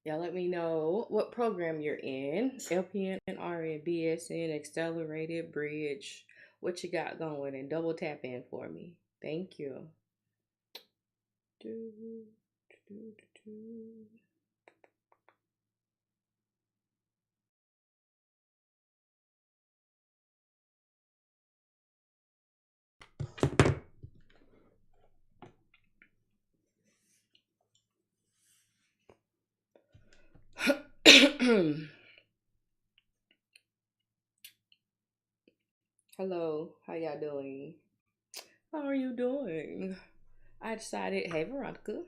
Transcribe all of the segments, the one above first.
Y'all let me know what program you're in. LPN, RN, BSN, Accelerated, Bridge. What you got going, and double tap in for me. Thank you. Do, do, do, do. Hello, how y'all doing? How are you doing? I decided, hey Veronica,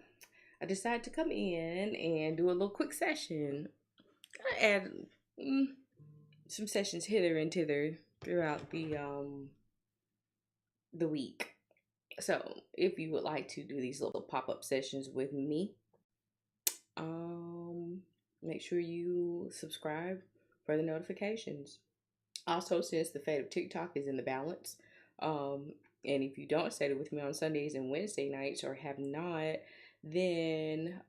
I decided to come in and do a little quick session. I add mm, some sessions hither and thither throughout the week. So if you would like to do these little pop-up sessions with me, um, make sure you subscribe for the notifications. Also, since the fate of TikTok is in the balance, and if you don't study with me on Sundays and Wednesday nights or have not, then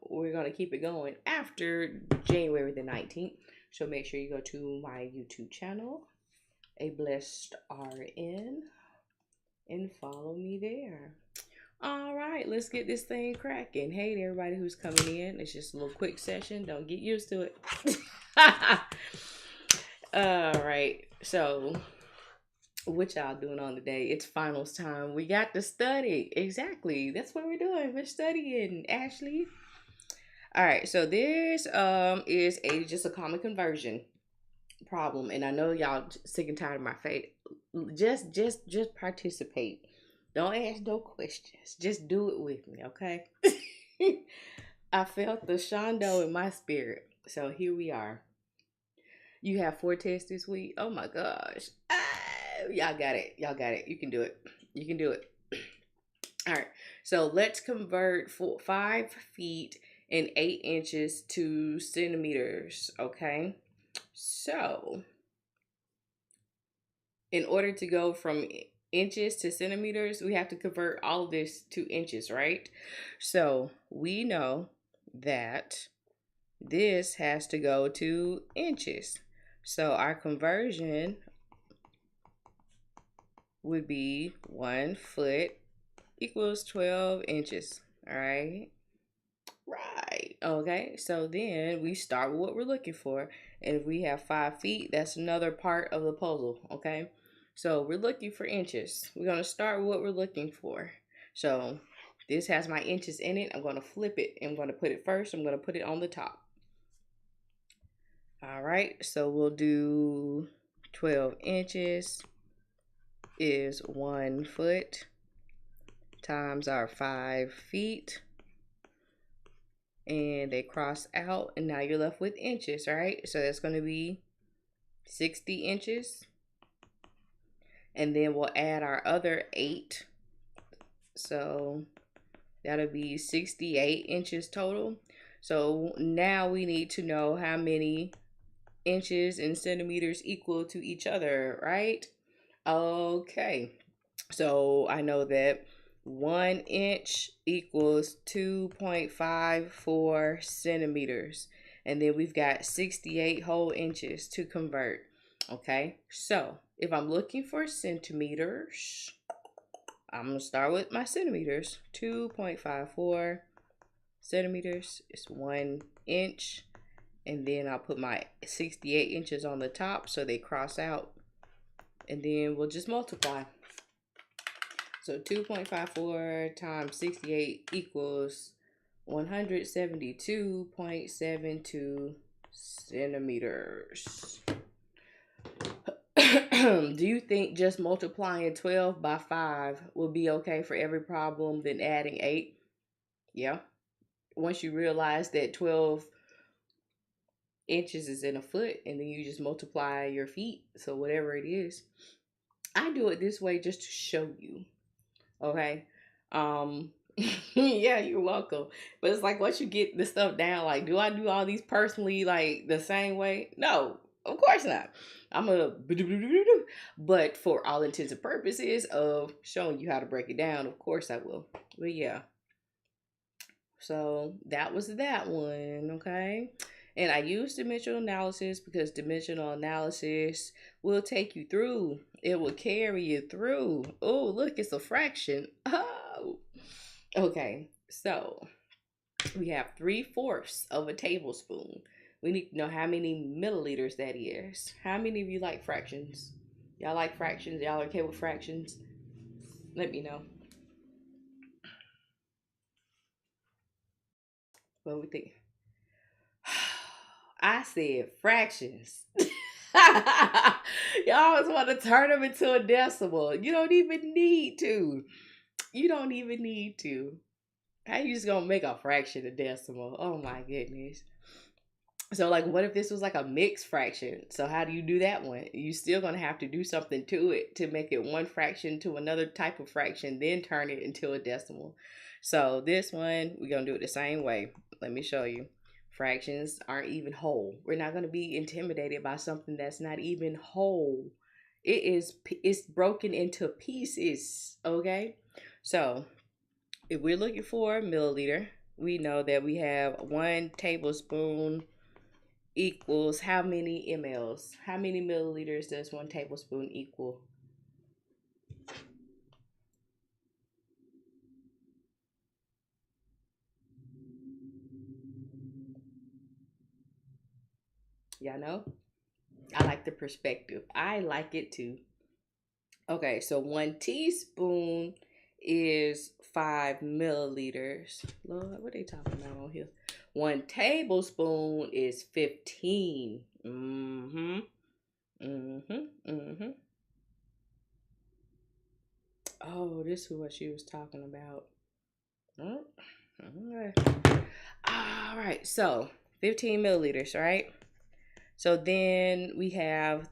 we're gonna keep it going after January the 19th. So make sure you go to my YouTube channel, A Blessed RN, and follow me there. All right, let's get this thing cracking. Hey to everybody who's coming in. It's just a little quick session. Don't get used to it. All right, so what y'all doing on the day? It's finals time. We got to study. Exactly. That's what we're doing. We're studying, Ashley. All right, so this is just a common conversion problem, and I know y'all sick and tired of my face. Just participate. Don't ask no questions. Just do it with me, okay? I felt the Shondo in my spirit. So here we are. You have 4 tests this week. Oh my gosh. Y'all got it. Y'all got it. You can do it. You can do it. All right. So let's convert 5 feet and 8 inches to centimeters. Okay. So in order to go from inches to centimeters, we have to convert all of this to inches, right? So we know that this has to go to inches. So our conversion would be 1 foot equals 12 inches. All right. Right. Okay. So then we start with what we're looking for. And if we have 5 feet, that's another part of the puzzle. Okay. So we're looking for inches. We're going to start with what we're looking for. So this has my inches in it. I'm going to flip it. I'm going to put it first. I'm going to put it on the top. All right. So we'll do 12 inches is 1 foot times our 5 feet. And they cross out, and now you're left with inches, right? So that's going to be 60 inches. And then we'll add our other 8. So that'll be 68 inches total. So now we need to know how many inches and centimeters equal to each other, right? Okay. So I know that 1 inch equals 2.54 centimeters. And then we've got 68 whole inches to convert. Okay, so if I'm looking for centimeters, I'm going to start with my centimeters. 2.54 centimeters is 1 inch. And then I'll put my 68 inches on the top so they cross out. And then we'll just multiply. So 2.54 times 68 equals 172.72 centimeters. Do you think just multiplying 12 by 5 will be okay for every problem, then adding 8? Yeah. Once you realize that 12 inches is in a foot, and then you just multiply your feet, so whatever it is. I do it this way just to show you. Okay. Yeah, you're welcome. But it's like once you get the stuff down, like, do I do all these personally like the same way? No. Of course not. I'm a, but for all intents and purposes of showing you how to break it down, of course I will. But yeah, so that was that one, okay? And I use dimensional analysis because dimensional analysis will take you through. It will carry you through. Oh, look, it's a fraction. Oh, okay. So we have 3/4 of a tablespoon. We need to know how many milliliters that is. How many of you like fractions? Y'all like fractions? Y'all okay with fractions? Let me know. What we think? I said fractions. You always want to turn them into a decimal. You don't even need to. You don't even need to. How you just gonna make a fraction a decimal? Oh my goodness. So like what if this was like a mixed fraction? So how do you do that one? You still gonna have to do something to it to make it one fraction to another type of fraction, then turn it into a decimal. So this one, we're gonna do it the same way. Let me show you. Fractions aren't even whole. We're not gonna be intimidated by something that's not even whole. It's broken into pieces, okay? So if we're looking for a milliliter, we know that we have 1 tablespoon equals how many mLs? How many milliliters does 1 tablespoon equal? Y'all know? I like the perspective. I like it too. Okay, so 1 teaspoon is 5 milliliters. Lord, what are they talking about on here? 1 tablespoon is 15. Mm-hmm. Mm-hmm. Mm-hmm. Oh, this is what she was talking about. Oh, okay. All right, so 15 milliliters, right? So then we have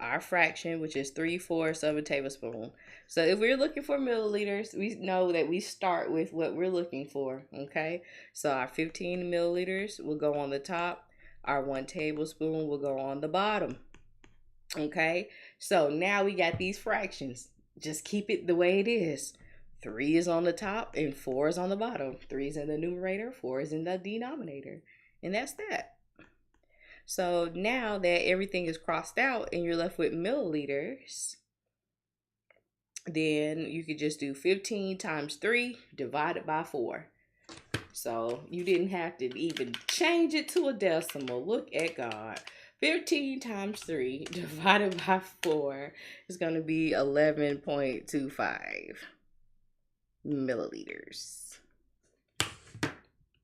our fraction, which is 3/4 of a tablespoon. So if we're looking for milliliters, we know that we start with what we're looking for, okay? So our 15 milliliters will go on the top. Our 1 tablespoon will go on the bottom, okay? So now we got these fractions. Just keep it the way it is. 3 is on the top and 4 is on the bottom. 3 is in the numerator, 4 is in the denominator. And that's that. So now that everything is crossed out and you're left with milliliters, then you could just do 15 times 3 divided by 4. So you didn't have to even change it to a decimal. Look at God. 15 times 3 divided by 4 is going to be 11.25 milliliters.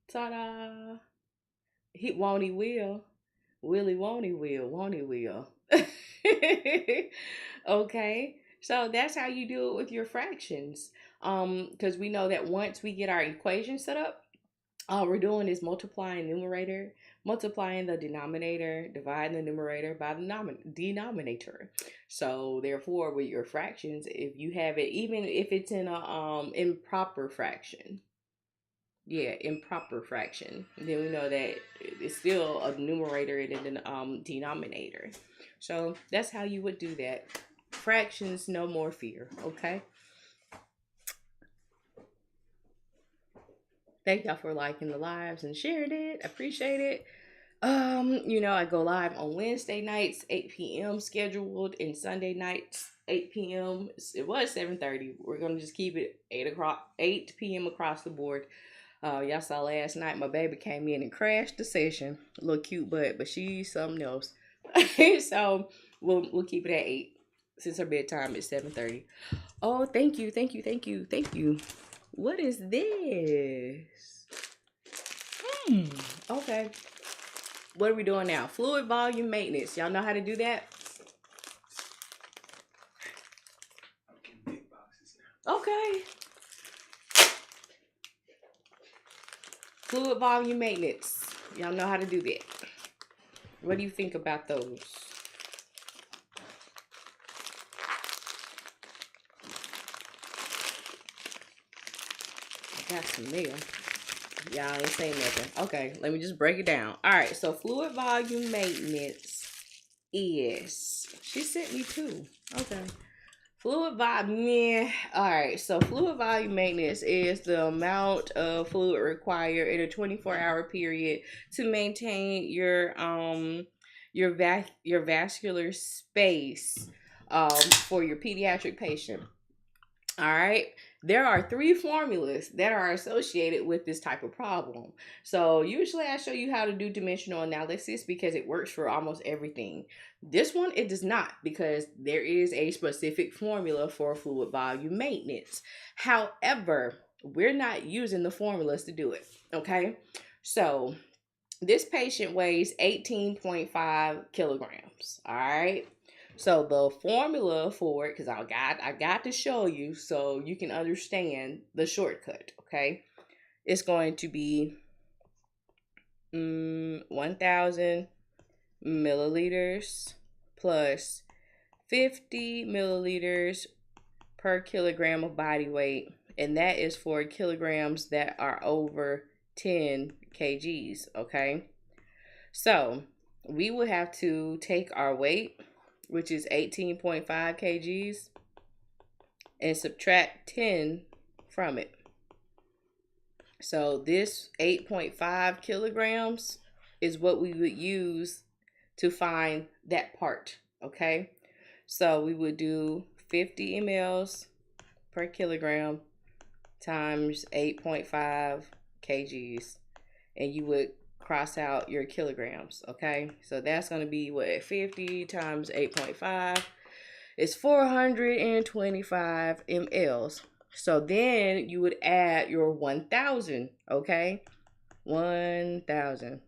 Ta-da! He won't, he will. Willie won't, he will. Won't, he will. Okay, so that's how you do it with your fractions. Because we know that once we get our equation set up, all we're doing is multiplying numerator, multiplying the denominator, dividing the numerator by the denominator. So therefore, with your fractions, if you have it, even if it's in a improper fraction, yeah, improper fraction, then we know that it's still a numerator and a denominator. So that's how you would do that. Fractions, no more fear. Okay. Thank y'all for liking the lives and sharing it. Appreciate it. I go live on Wednesday nights, 8 p.m. scheduled, and Sunday nights, 8 p.m. It was 7:30. We're gonna just keep it 8 p.m. across the board. Y'all saw last night my baby came in and crashed the session. A little cute butt, but she's something else. So we'll keep it at 8 since her bedtime is 7:30. Oh, thank you, thank you, thank you, thank you. What is this? Okay. What are we doing now? Fluid volume maintenance. Y'all know how to do that? Okay. Fluid volume maintenance. Y'all know how to do that. What do you think about those? I got some mail. Y'all ain't saying nothing. Okay, let me just break it down. All right, so fluid volume maintenance is, she sent me two. Okay. Fluid volume, yeah. All right. So fluid volume maintenance is the amount of fluid required in a 24-hour period to maintain your vascular space for your pediatric patient. All right. There are three formulas that are associated with this type of problem. So usually I show you how to do dimensional analysis because it works for almost everything. This one, it does not, because there is a specific formula for fluid volume maintenance. However, we're not using the formulas to do it. Okay. So this patient weighs 18.5 kilograms. All right. So the formula for it, because I got to show you so you can understand the shortcut, okay? It's going to be 1,000 milliliters plus 50 milliliters per kilogram of body weight, and that is for kilograms that are over 10 kgs, okay? So we would have to take our weight, which is 18.5 kgs, and subtract 10 from it. So this 8.5 kilograms is what we would use to find that part, okay? So we would do 50 mLs per kilogram times 8.5 kgs, and you would cross out your kilograms, okay? So that's going to be what, 50 times 8.5 is 425 mLs. So then you would add your 1,000, okay? 1,000.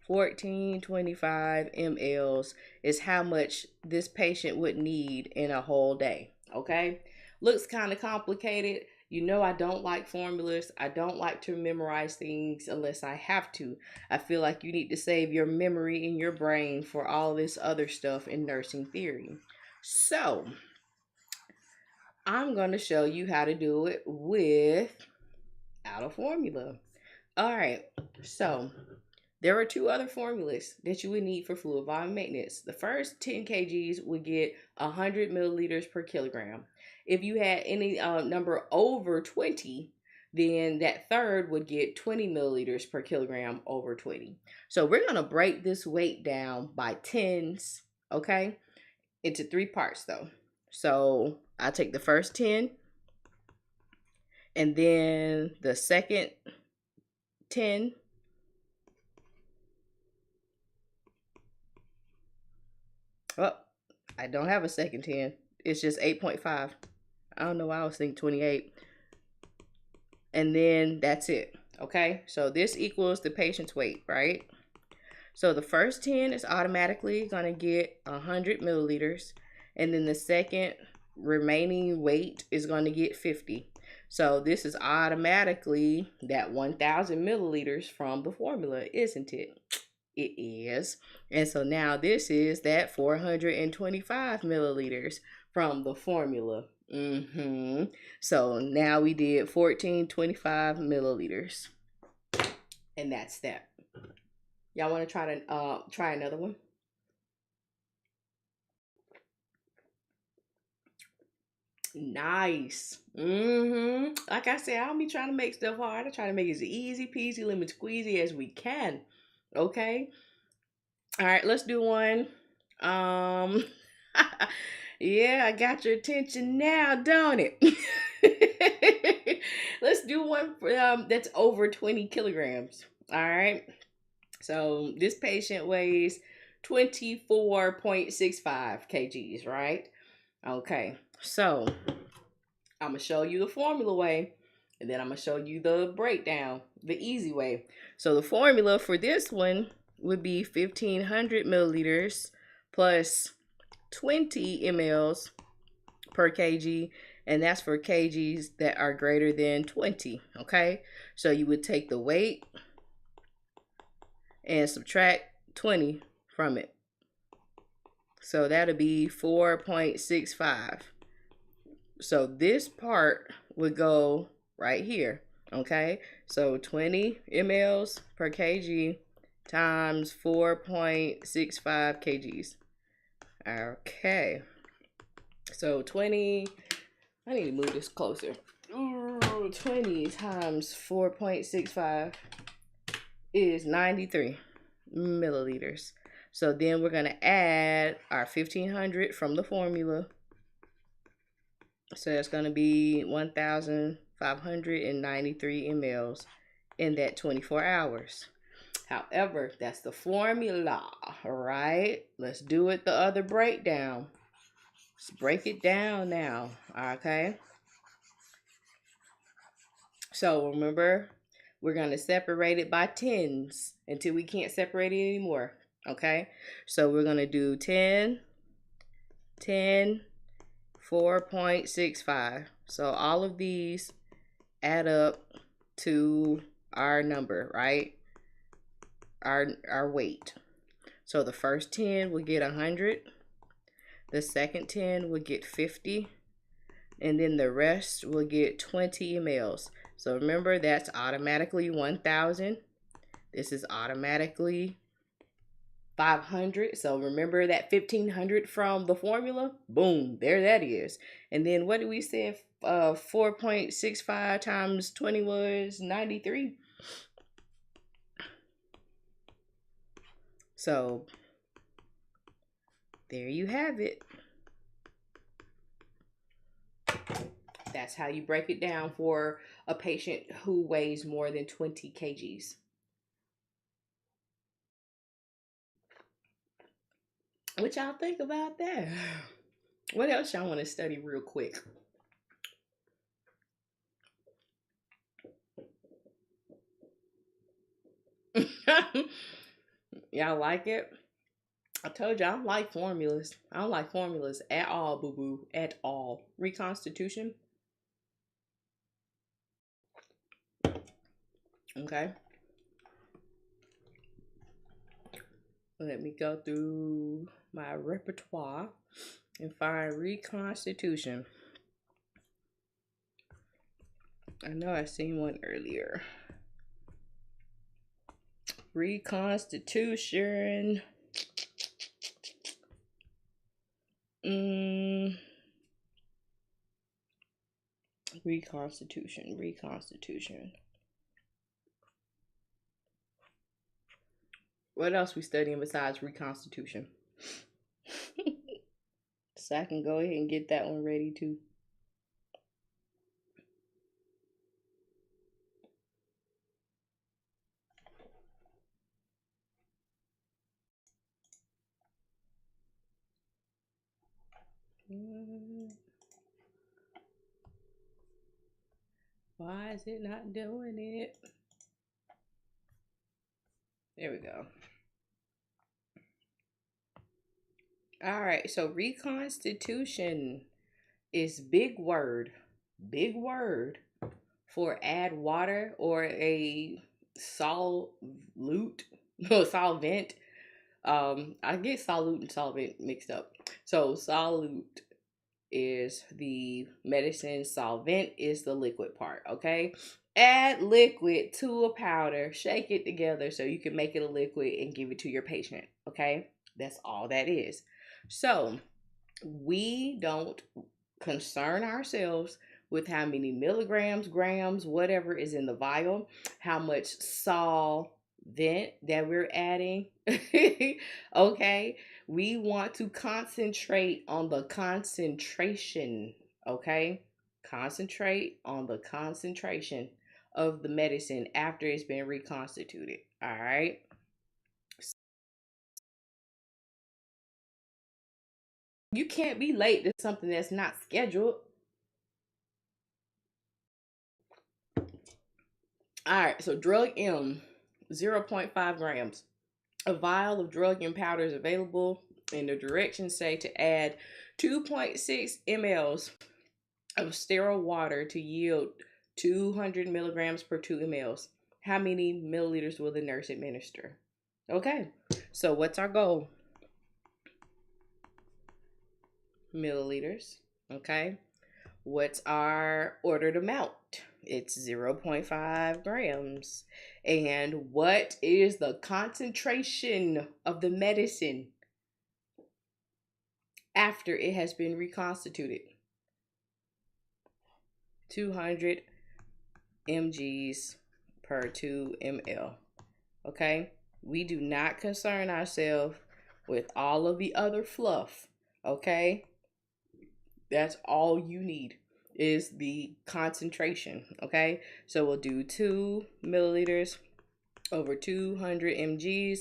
1425 mLs is how much this patient would need in a whole day, okay? Looks kind of complicated. You know, I don't like formulas. I don't like to memorize things unless I have to. I feel like you need to save your memory in your brain for all this other stuff in nursing theory. So, I'm going to show you how to do it without a formula. All right, so there are two other formulas that you would need for fluid volume maintenance. The first 10 kgs would get 100 milliliters per kilogram. If you had any number over 20, then that third would get 20 milliliters per kilogram over 20. So we're going to break this weight down by tens, okay, into three parts though. So I take the first 10, and then the second 10, oh, I don't have a second 10. It's just 8.5. I don't know why I was thinking 28. And then that's it. Okay, so this equals the patient's weight, right? So the first 10 is automatically going to get 100 milliliters. And then the second remaining weight is going to get 50. So this is automatically that 1,000 milliliters from the formula, isn't it? It is. And so now this is that 425 milliliters from the formula. So now we did 1425 milliliters. And that's that. Y'all want to try another one? Nice. Like I said, I don't be trying to make stuff hard. I try to make it as easy peasy lemon squeezy as we can. Okay. All right, let's do one. Yeah, I got your attention now, don't it? Let's do one for, that's over 20 kilograms. All right. So this patient weighs 24.65 kgs, right? Okay. So I'm going to show you the formula way, and then I'm going to show you the breakdown, the easy way. So the formula for this one would be 1,500 milliliters plus 20 mLs per kg, and that's for kgs that are greater than 20, okay? So you would take the weight and subtract 20 from it. So that'll be 4.65. So this part would go right here, okay? So 20 mLs per kg times 4.65 kgs. Okay. So 20, I need to move this closer. 20 times 4.65 is 93 milliliters. So then we're going to add our 1500 from the formula. So that's going to be 1,593 mLs in that 24 hours. However, that's the formula, all right? Let's do it the other breakdown. Let's break it down now, okay? So remember, we're going to separate it by tens until we can't separate it anymore, okay? So we're going to do 10, 10, 4.65. So all of these add up to our number, right? Our weight. So the first 10 will get 100. The second 10 will get 50. And then the rest will get 20 mLs. So remember, that's automatically 1,000. This is automatically 500. So remember that 1,500 from the formula? Boom, there that is. And then what did we say? 4.65 times 20 was 93. So there you have it. That's how you break it down for a patient who weighs more than 20 kgs. What y'all think about that? What else y'all want to study real quick? Y'all like it? I told you I don't like formulas. I don't like formulas at all, boo-boo. At all. Reconstitution. Okay. Let me go through my repertoire and find Reconstitution. I know I seen one earlier. Reconstitution. Reconstitution. What else we studying besides Reconstitution? So I can go ahead and get that one ready too. Why is it not doing it? There we go. All right, so Reconstitution is big word for add water or a solute, no, solvent. I get solute and solvent mixed up. So solute is the medicine, solvent is the liquid part, okay? Add liquid to a powder, shake it together so you can make it a liquid and give it to your patient, okay? That's all that is. So we don't concern ourselves with how many milligrams, grams, whatever is in the vial, how much solvent that we're adding. Okay, we want to concentrate on the concentration. Okay, concentrate on the concentration of the medicine after it's been reconstituted. All right. You can't be late to something that's not scheduled. All right, so drug M, 0.5 grams. A vial of drug M powder is available, and the directions say to add 2.6 mLs of sterile water to yield 200 milligrams per 2 mLs. How many milliliters will the nurse administer? Okay, so what's our goal? Milliliters, okay? What's our ordered amount? It's 0.5 grams. And what is the concentration of the medicine after it has been reconstituted? 200 mgs per 2 ml. Okay? We do not concern ourselves with all of the other fluff. Okay? That's all you need is the concentration. Okay? So we'll do 2 milliliters over 200 mgs.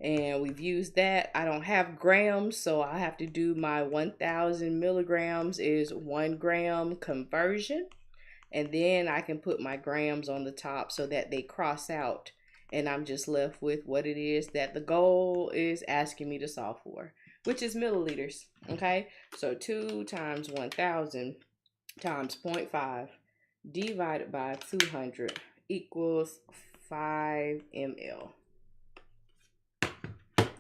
And we've used that. I don't have grams, so I have to do my 1000 milligrams is 1 gram conversion. And then I can put my grams on the top so that they cross out. And I'm just left with what it is that the goal is asking me to solve for, which is milliliters. Okay, so 2 times 1000 times 0.5 divided by 200 equals 5 ml.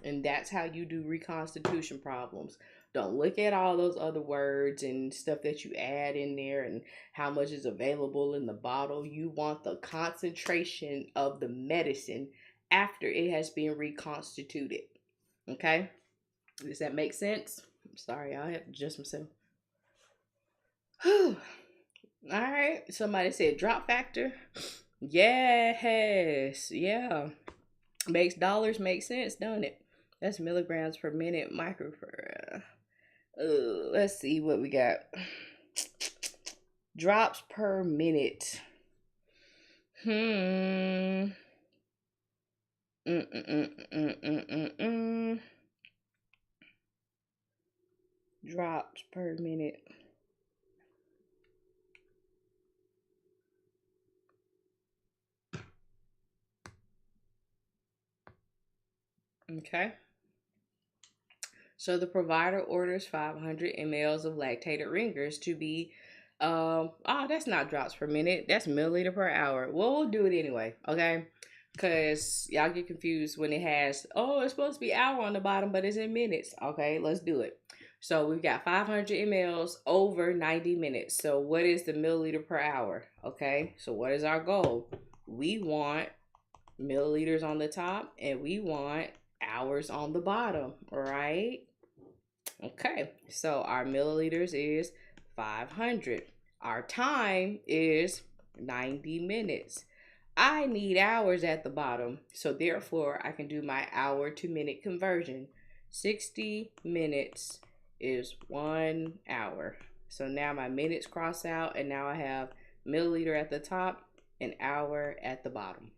And that's how you do reconstitution problems. Don't look at all those other words and stuff that you add in there and how much is available in the bottle. You want the concentration of the medicine after it has been reconstituted. Okay? Does that make sense? I'm sorry, I have to adjust myself. Whew. All right. Somebody said drop factor. Yes. Yeah. Makes dollars make sense, don't it? That's milligrams per minute microfarad. Let's see what we got. Drops per minute. Drops per minute. Okay. So the provider orders 500 mLs of lactated ringers to be, that's not drops per minute. That's milliliter per hour. Well, we'll do it anyway, okay? Because y'all get confused when it has, it's supposed to be hour on the bottom, but it's in minutes. Okay, let's do it. So we've got 500 mLs over 90 minutes. So what is the milliliter per hour? Okay, so what is our goal? We want milliliters on the top and we want hours on the bottom, all right? Okay, so our milliliters is 500. Our time is 90 minutes. I need hours at the bottom, so therefore I can do my hour to minute conversion. 60 minutes is 1 hour. So now my minutes cross out, and now I have milliliter at the top and hour at the bottom.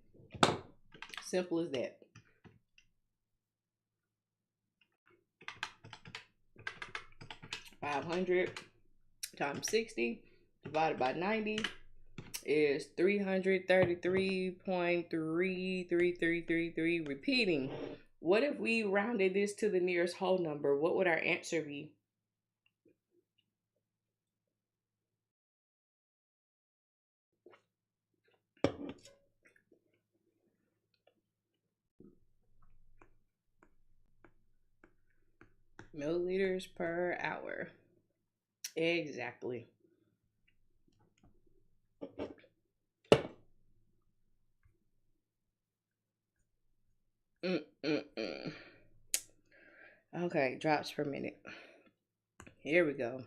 Simple as that. $500 times 60 divided by 90 is 333.33333. Repeating, what if we rounded this to the nearest whole number? What would our answer be? Milliliters per hour. Exactly. Okay, drops per minute. Here we go.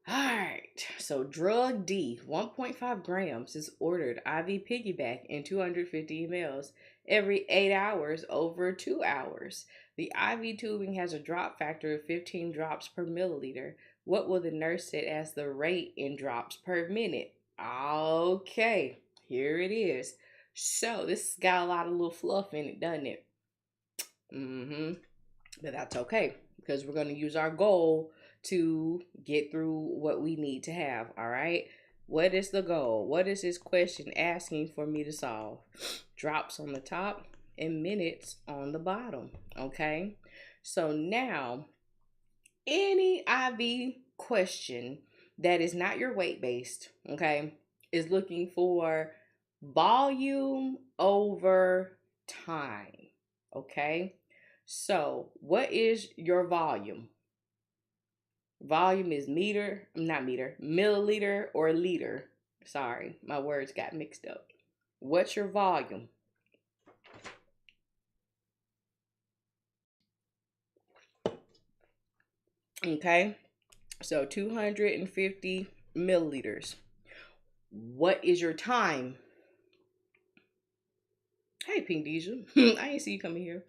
All right, so drug D, 1.5 grams is ordered IV piggyback in 250 mLs every 8 hours over 2 hours. The IV tubing has a drop factor of 15 drops per milliliter. What will the nurse set as the rate in drops per minute? Okay, here it is. So this got a lot of little fluff in it, doesn't it? But that's okay because we're going to use our goal to get through what we need to have. All right. What is the goal? What is this question asking for me to solve? Drops on the top and minutes on the bottom. Okay. So now, any IV question that is not your weight based, okay, is looking for volume over time. Okay. So, what is your volume? Volume is meter, not meter, milliliter or liter. Sorry, my words got mixed up. What's your volume? Okay, so 250 milliliters. What is your time? Hey, Pink Deja. I ain't see you coming here.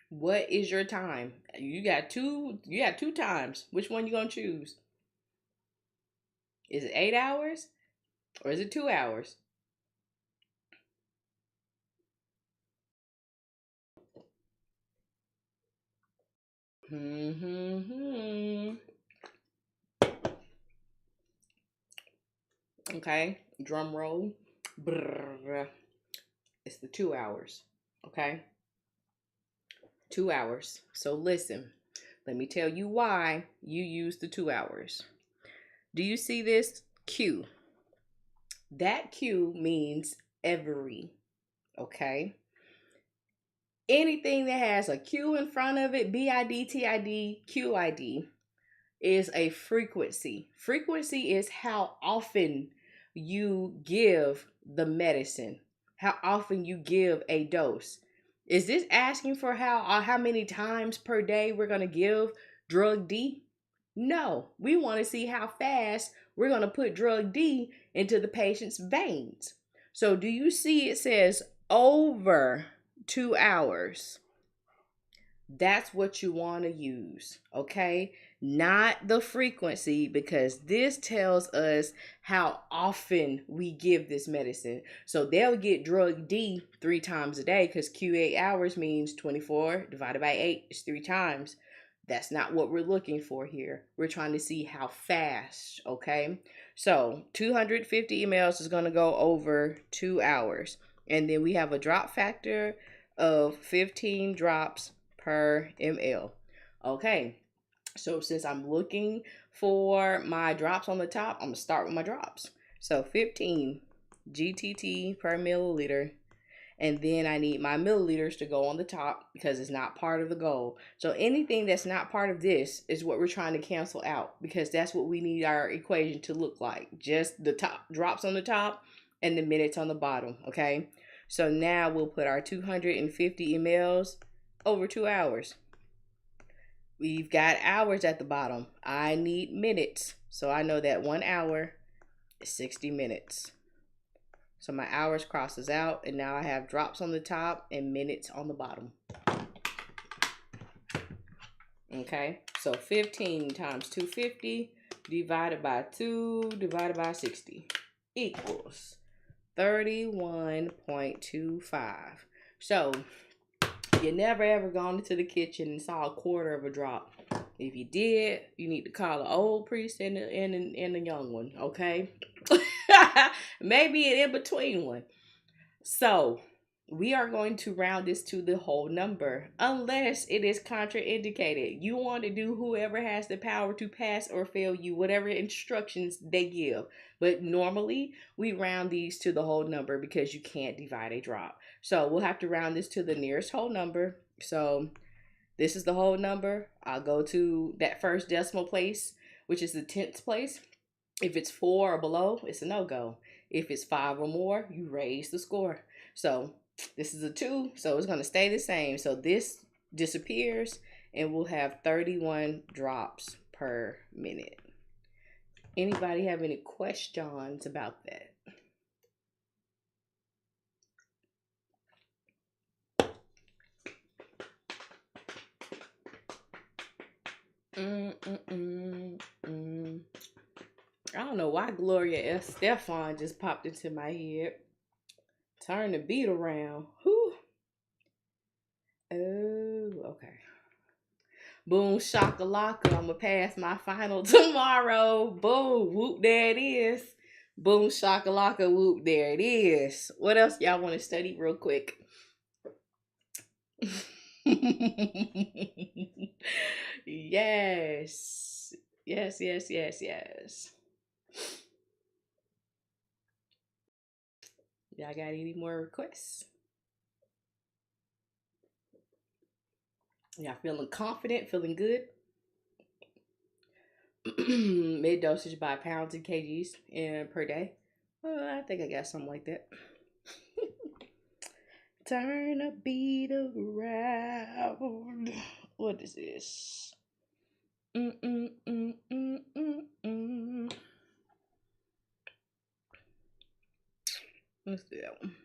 What is your time? You got two times. Which one you gonna choose? Is it 8 hours or is it 2 hours? Hmm. Okay, drum roll. Brrr. It's the 2 hours. Okay, 2 hours. So listen, let me tell you why you use the 2 hours. Do you see this Q? That Q means every. Okay. Anything that has a Q in front of it, BIDTID, QID, is a frequency. Frequency is how often you give the medicine, how often you give a dose. Is this asking for how many times per day we're going to give drug D? No, we want to see how fast we're going to put drug D into the patient's veins. So do you see it says over 2 hours? That's what you want to use, okay? Not the frequency, because this tells us how often we give this medicine. So they'll get drug D 3 times a day because Q8 hours means 24 divided by 8 is 3 times. That's not what we're looking for here. We're trying to see how fast, okay? So 250 mLs is going to go over 2 hours. And then we have a drop factor of 15 drops per ml. Okay, so since I'm looking for my drops on the top, I'm going to start with my drops. So 15 GTT per milliliter. And then I need my milliliters to go on the top because it's not part of the goal. So anything that's not part of this is what we're trying to cancel out, because that's what we need our equation to look like. Just the top drops on the top and the minutes on the bottom, okay? So now we'll put our 250 mLs over 2 hours. We've got hours at the bottom. I need minutes. So I know that 1 hour is 60 minutes. So my hours crosses out, and now I have drops on the top and minutes on the bottom. Okay, so 15 times 250 divided by 2 divided by 60 equals 31.25. So you never ever gone into the kitchen and saw a quarter of a drop. If you did, you need to call an old priest and a young one, okay? Maybe an in-between one. So we are going to round this to the whole number unless it is contraindicated. You want to do whoever has the power to pass or fail you, whatever instructions they give. But normally we round these to the whole number because you can't divide a drop. So we'll have to round this to the nearest whole number. So this is the whole number. I'll go to that first decimal place, which is the 10th place. If it's 4 or below, it's a no-go. If it's 5 or more, you raise the score. So this is a 2, so it's going to stay the same. So this disappears, and we'll have 31 drops per minute. Anybody have any questions about that? I don't know why Gloria Estefan just popped into my head. Turn the beat around. Whew. Oh, okay. Boom, shakalaka. I'm gonna pass my final tomorrow. Boom, whoop, there it is. Boom, shakalaka, whoop, there it is. What else y'all want to study real quick? Yes. Yes, yes, yes, yes. Y'all got any more requests? Y'all feeling confident, feeling good? Mid dosage by pounds and kgs and per day. I think I got something like that. Turn the beat around. What is this? Mm. Let's do that one.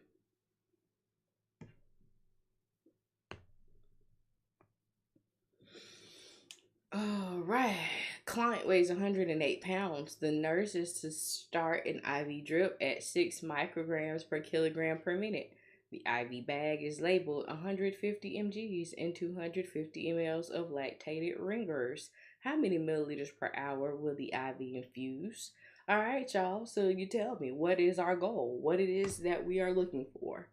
All right. Client weighs 108 pounds. The nurse is to start an IV drip at 6 micrograms per kilogram per minute. The IV bag is labeled 150 mgs and 250 mLs of lactated ringers. How many milliliters per hour will the IV infuse? All right, y'all. So you tell me, what is our goal? What it is that we are looking for?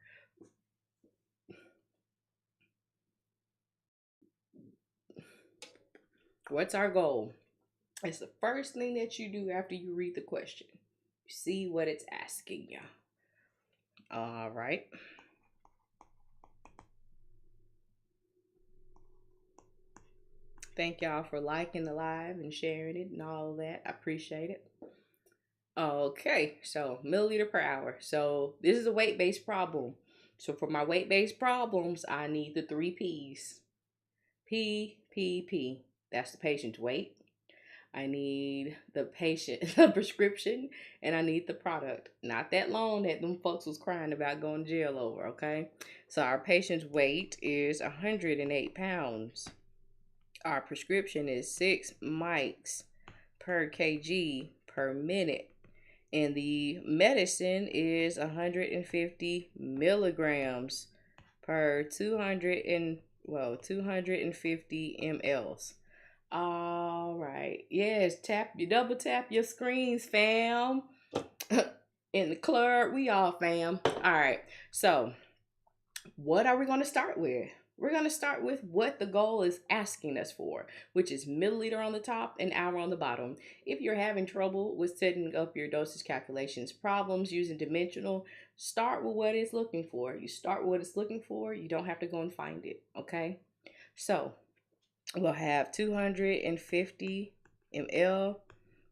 What's our goal? It's the first thing that you do after you read the question. You see what it's asking you. All right. Thank y'all for liking the live and sharing it and all of that. I appreciate it. Okay, so milliliter per hour. So this is a weight-based problem. So for my weight-based problems, I need the three P's. P. That's the patient's weight. I need the patient, the prescription, and I need the product. Not that loan that them folks was crying about going to jail over, okay? So our patient's weight is 108 pounds. Our prescription is 6 mics per kg per minute. And the medicine is 150 milligrams per 250 mLs. All right. Yes, double tap your screens, fam. In the club, we all fam. All right. So, what are we going to start with? We're going to start with what the goal is asking us for, which is milliliter on the top and hour on the bottom. If you're having trouble with setting up your dosage calculations problems using dimensional, start with what it's looking for. You start with what it's looking for. You don't have to go and find it, okay? So, we'll have 250 ml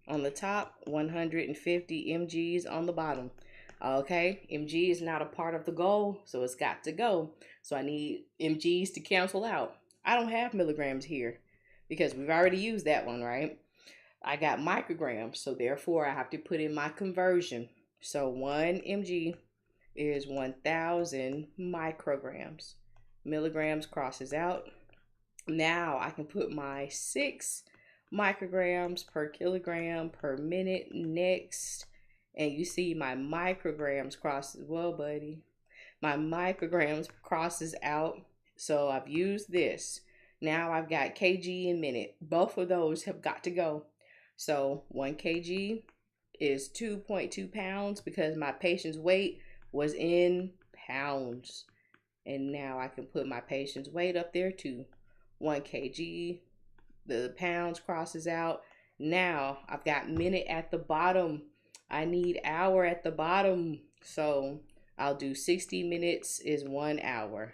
on the top, 150 mgs on the bottom. Okay, mg is not a part of the goal, so it's got to go. So I need mgs to cancel out. I don't have milligrams here because we've already used that one, right? I got micrograms, so therefore I have to put in my conversion. So 1 mg is 1,000 micrograms. Milligrams crosses out. Now I can put my 6 micrograms per kilogram per minute next. And you see my micrograms crosses, well, buddy, my micrograms crosses out. So I've used this. Now I've got kg and minute. Both of those have got to go. So 1 kg is 2.2 pounds because my patient's weight was in pounds. And now I can put my patient's weight up there too. 1 kg, the pounds crosses out. Now I've got minute at the bottom. I need hour at the bottom. So I'll do 60 minutes is 1 hour.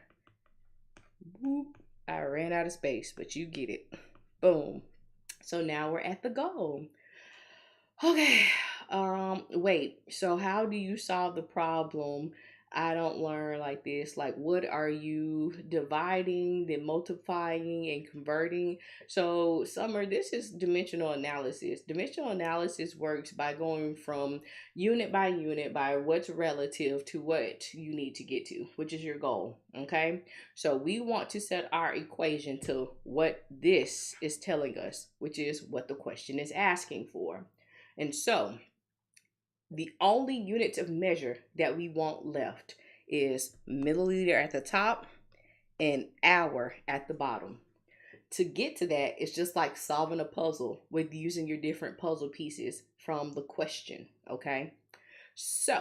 Whoop. I ran out of space, but you get it. Boom. So now we're at the goal. Okay. Wait. So how do you solve the problem? I don't learn like this. Like, what are you dividing, then multiplying, and converting? So, Summer, this is dimensional analysis. Dimensional analysis works by going from unit by unit by what's relative to what you need to get to, which is your goal. Okay. So, we want to set our equation to what this is telling us, which is what the question is asking for. And so, the only units of measure that we want left is milliliter at the top and hour at the bottom. To get to that, it's just like solving a puzzle with using your different puzzle pieces from the question, okay? So,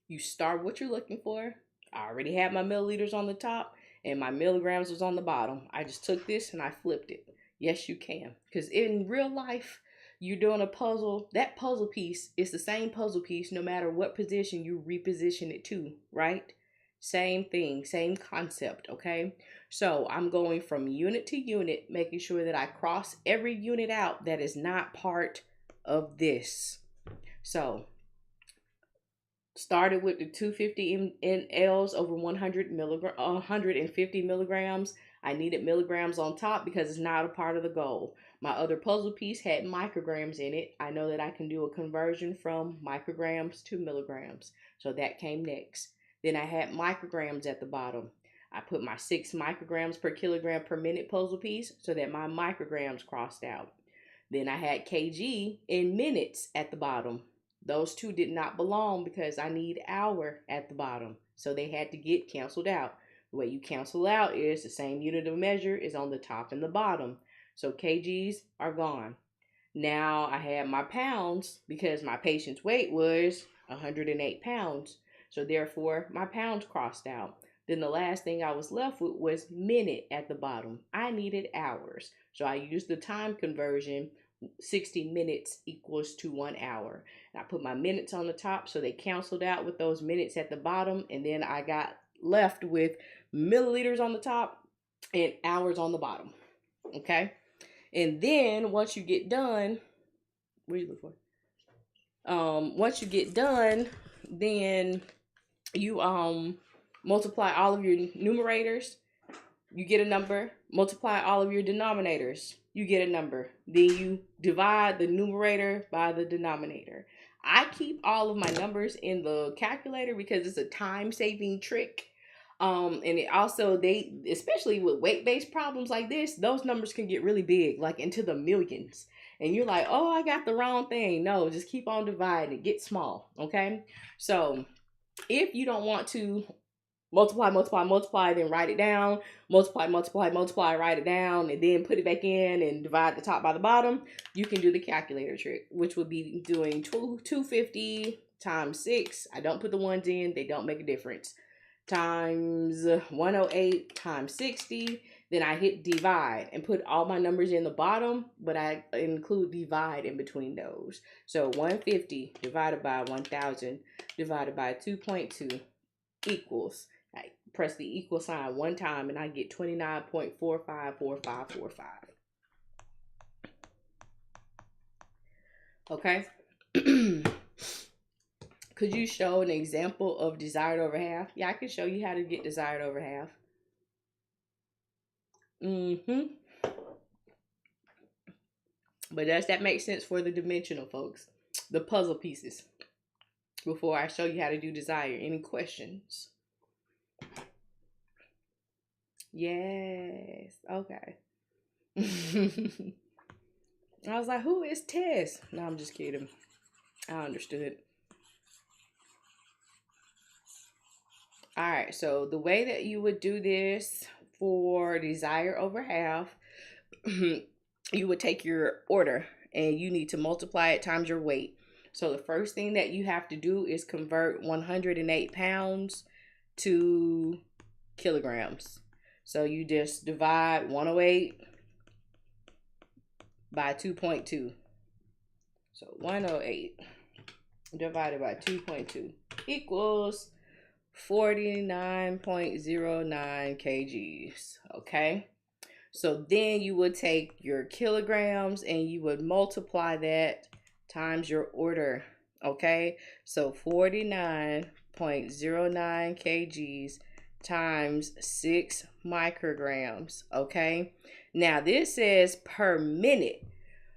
you start with what you're looking for. I already had my milliliters on the top and my milligrams was on the bottom. I just took this and I flipped it. Yes, you can. Because in real life, you're doing a puzzle. That puzzle piece is the same puzzle piece no matter what position you reposition it to, right? Same thing, same concept, okay? So I'm going from unit to unit, making sure that I cross every unit out that is not part of this. So started with the 250 mLs over 150 milligrams. I needed milligrams on top because it's not a part of the goal. My other puzzle piece had micrograms in it. I know that I can do a conversion from micrograms to milligrams. So that came next. Then I had micrograms at the bottom. I put my 6 micrograms per kilogram per minute puzzle piece so that my micrograms crossed out. Then I had kg in minutes at the bottom. Those two did not belong because I need hour at the bottom. So they had to get canceled out. The way you cancel out is the same unit of measure is on the top and the bottom. So kgs are gone. Now I had my pounds because my patient's weight was 108 pounds. So therefore my pounds crossed out. Then the last thing I was left with was minute at the bottom. I needed hours. So I used the time conversion. 60 minutes equals to 1 hour. And I put my minutes on the top so they canceled out with those minutes at the bottom. And then I got left with milliliters on the top and hours on the bottom. Okay. And then once you get done, what are you looking for? Once you get done, then you multiply all of your numerators, you get a number. Multiply all of your denominators, you get a number. Then you divide the numerator by the denominator. I keep all of my numbers in the calculator because it's a time-saving trick. And it also, especially with weight-based problems like this, those numbers can get really big, like into the millions. And you're like, oh, I got the wrong thing. No, just keep on dividing. It gets small, okay? So if you don't want to multiply, then write it down, multiply, write it down, and then put it back in and divide the top by the bottom, you can do the calculator trick, which would be doing 250 times 6. I don't put the ones in, they don't make a difference. Times 108 times 60. Then I hit divide and put all my numbers in the bottom, but I include divide in between those. So 150 divided by 1000 divided by 2.2 equals. I press the equal sign one time and I get 29.454545. Okay. Could you show an example of desired over half? Yeah, I can show you how to get desired over half. But does that make sense for the dimensional folks? The puzzle pieces. Before I show you how to do desire. Any questions? Yes. Okay. I was like, who is Tess? No, I'm just kidding. I understood. All right. So the way that you would do this for desire over half, you would take your order and you need to multiply it times your weight. So the first thing that you have to do is convert 108 pounds to kilograms. So you just divide 108 by 2.2. So 108 divided by 2.2 equals 49.09 kgs. Okay. So then you would take your kilograms and you would multiply that times your order. Okay. So 49.09 kgs times 6 micrograms. Okay. Now this says per minute.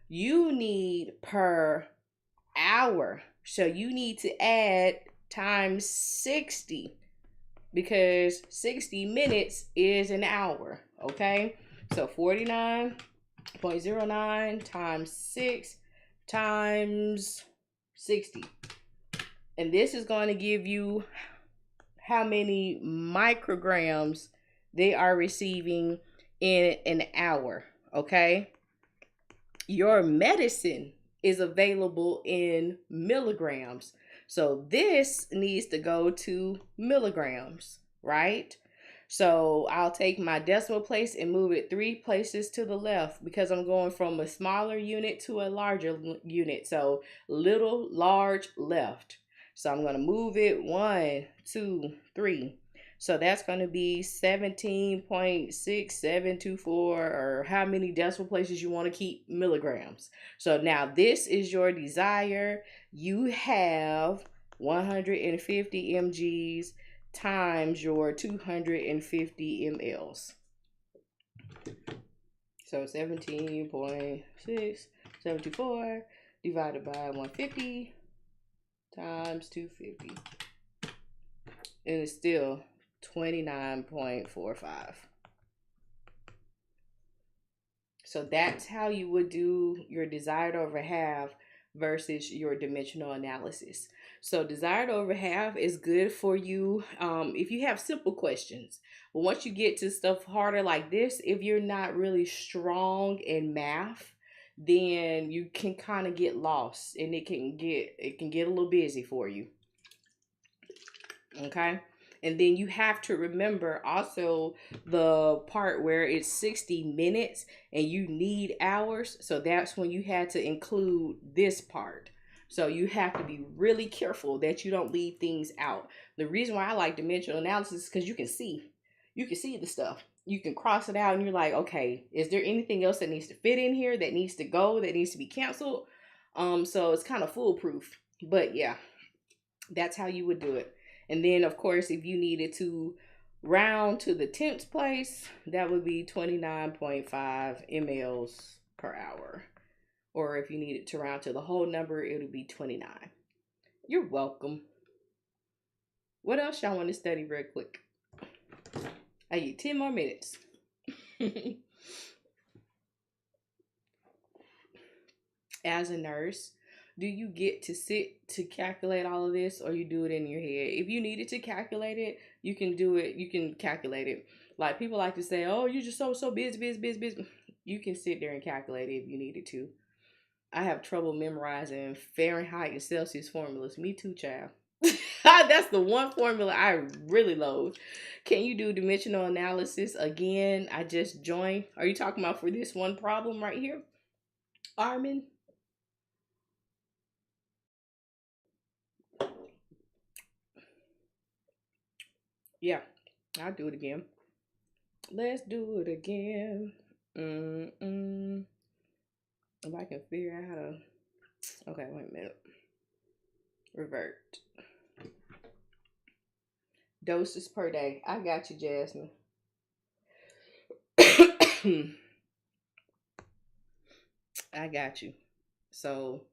You need per hour. So you need to add times 60 because 60 minutes is an hour. Okay. So 49.09 times 6 times 60. And this is going to give you how many micrograms they are receiving in an hour. Okay. Your medicine is available in milligrams. So this needs to go to milligrams, right? So I'll take my decimal place and move it 3 places to the left because I'm going from a smaller unit to a larger unit. So little, large, left. So I'm going to move it 1, 2, 3. So that's going to be 17.6724, or how many decimal places you want to keep milligrams. So now this is your desire. You have 150 mgs times your 250 mLs. So 17.674 divided by 150 times 250. And it's still 29.45. So that's how you would do your desired over half versus your dimensional analysis. So desired over half is good for you if you have simple questions. But once you get to stuff harder like this, if you're not really strong in math, then you can kind of get lost, and it can get a little busy for you. Okay. And then you have to remember also the part where it's 60 minutes and you need hours. So that's when you had to include this part. So you have to be really careful that you don't leave things out. The reason why I like dimensional analysis is because you can see the stuff. You can cross it out and you're like, okay, is there anything else that needs to fit in here, that needs to go, that needs to be canceled? So it's kind of foolproof. But yeah, that's how you would do it. And then, of course, if you needed to round to the 10th place, that would be 29.5 mLs per hour. Or if you needed to round to the whole number, it would be 29. You're welcome. What else y'all want to study real quick? I get 10 more minutes. As a nurse, do you get to sit to calculate all of this, or you do it in your head? If you needed to calculate it, you can do it. You can calculate it. Like people like to say, oh, you're just so busy. You can sit there and calculate it if you needed to. I have trouble memorizing Fahrenheit and Celsius formulas. Me too, child. That's the one formula I really loathe. Can you do dimensional analysis again? I just joined. Are you talking about for this one problem right here, Armin? Yeah, I'll do it again. Let's do it again. If I can figure out how to... Okay, wait a minute. Revert. Doses per day. I got you, Jasmine. I got you. So,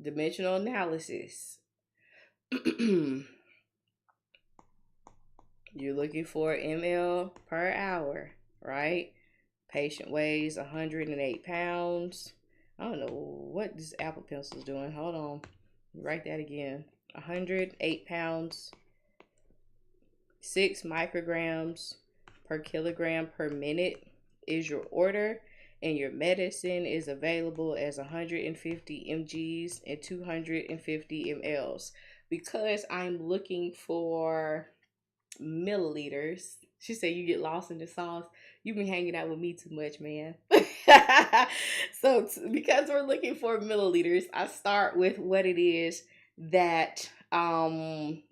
dimensional analysis. You're looking for ml per hour, right? Patient weighs 108 pounds. I don't know what this Apple Pencil is doing. Hold on. Write that again. 108 pounds. 6 micrograms per kilogram per minute is your order. And your medicine is available as 150 mgs and 250 mLs. Because I'm looking for milliliters. She said you get lost in the sauce. You've been hanging out with me too much, man. So because we're looking for milliliters, I start with what it is that the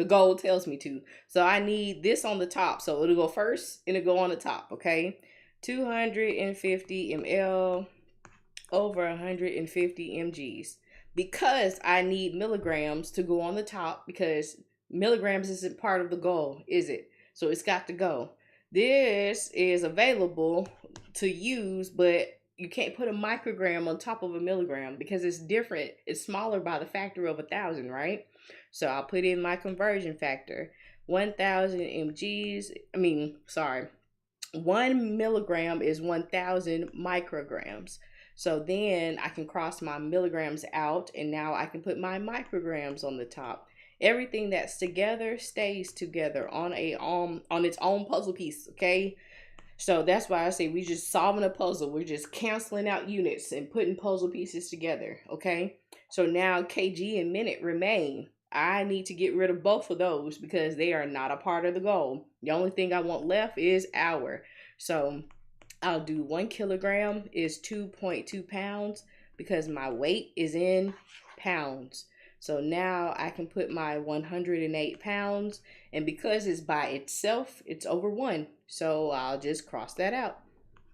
goal tells me to. So I need this on the top. So it'll go first and it'll go on the top, okay? 250 ml over 150 mgs. Because I need milligrams to go on the top, because milligrams isn't part of the goal, is it? So it's got to go. This is available to use, but you can't put a microgram on top of a milligram because it's different. It's smaller by the factor of 1,000, right? So I'll put in my conversion factor. 1,000 mgs, 1 milligram is 1,000 micrograms. So then I can cross my milligrams out, and now I can put my micrograms on the top. Everything that's together stays together on its own puzzle piece, okay? So that's why I say we just solving a puzzle. We're just canceling out units and putting puzzle pieces together, okay? So now kg and minute remain. I need to get rid of both of those because they are not a part of the goal. The only thing I want left is hour. So I'll do 1 kilogram is 2.2 pounds because my weight is in pounds. So now I can put my 108 pounds, and because it's by itself, it's over 1. So I'll just cross that out.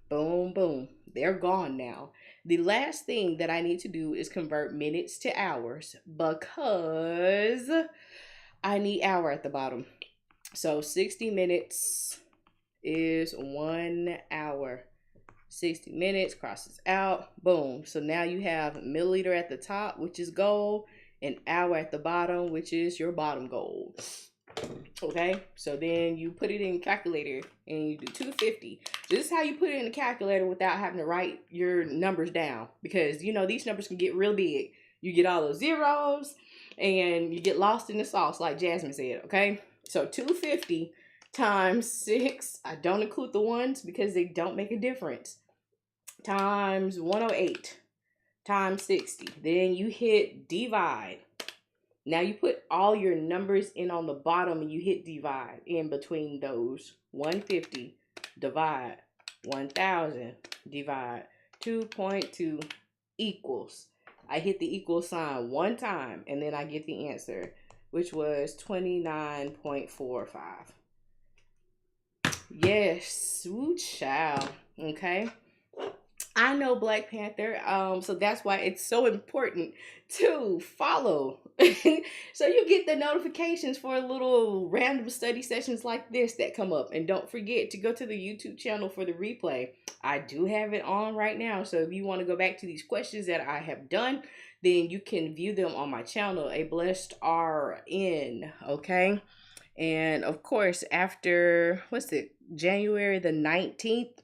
Boom, boom. They're gone now. The last thing that I need to do is convert minutes to hours because I need hour at the bottom. So 60 minutes is 1 hour. 60 minutes crosses out. Boom. So now you have milliliter at the top, which is gold, and hour at the bottom, which is your bottom gold. Okay, so then you put it in calculator and you do 250. This is how you put it in the calculator without having to write your numbers down, because you know these numbers can get real big. You get all those zeros and you get lost in the sauce, like Jasmine said. Okay, so 250 times 6, I don't include the ones because they don't make a difference, times 108 times 60. Then you hit divide. Now you put all your numbers in on the bottom and you hit divide in between those. 150 divide 1000 divide 2.2 equals. I hit the equal sign one time and then I get the answer, which was 29.45. Yes, woo child. Okay. I know Black Panther, so that's why it's so important to follow. So you get the notifications for little random study sessions like this that come up. And don't forget to go to the YouTube channel for the replay. I do have it on right now, so if you want to go back to these questions that I have done, then you can view them on my channel, A Blessed RN, okay? And of course, after, January the 19th,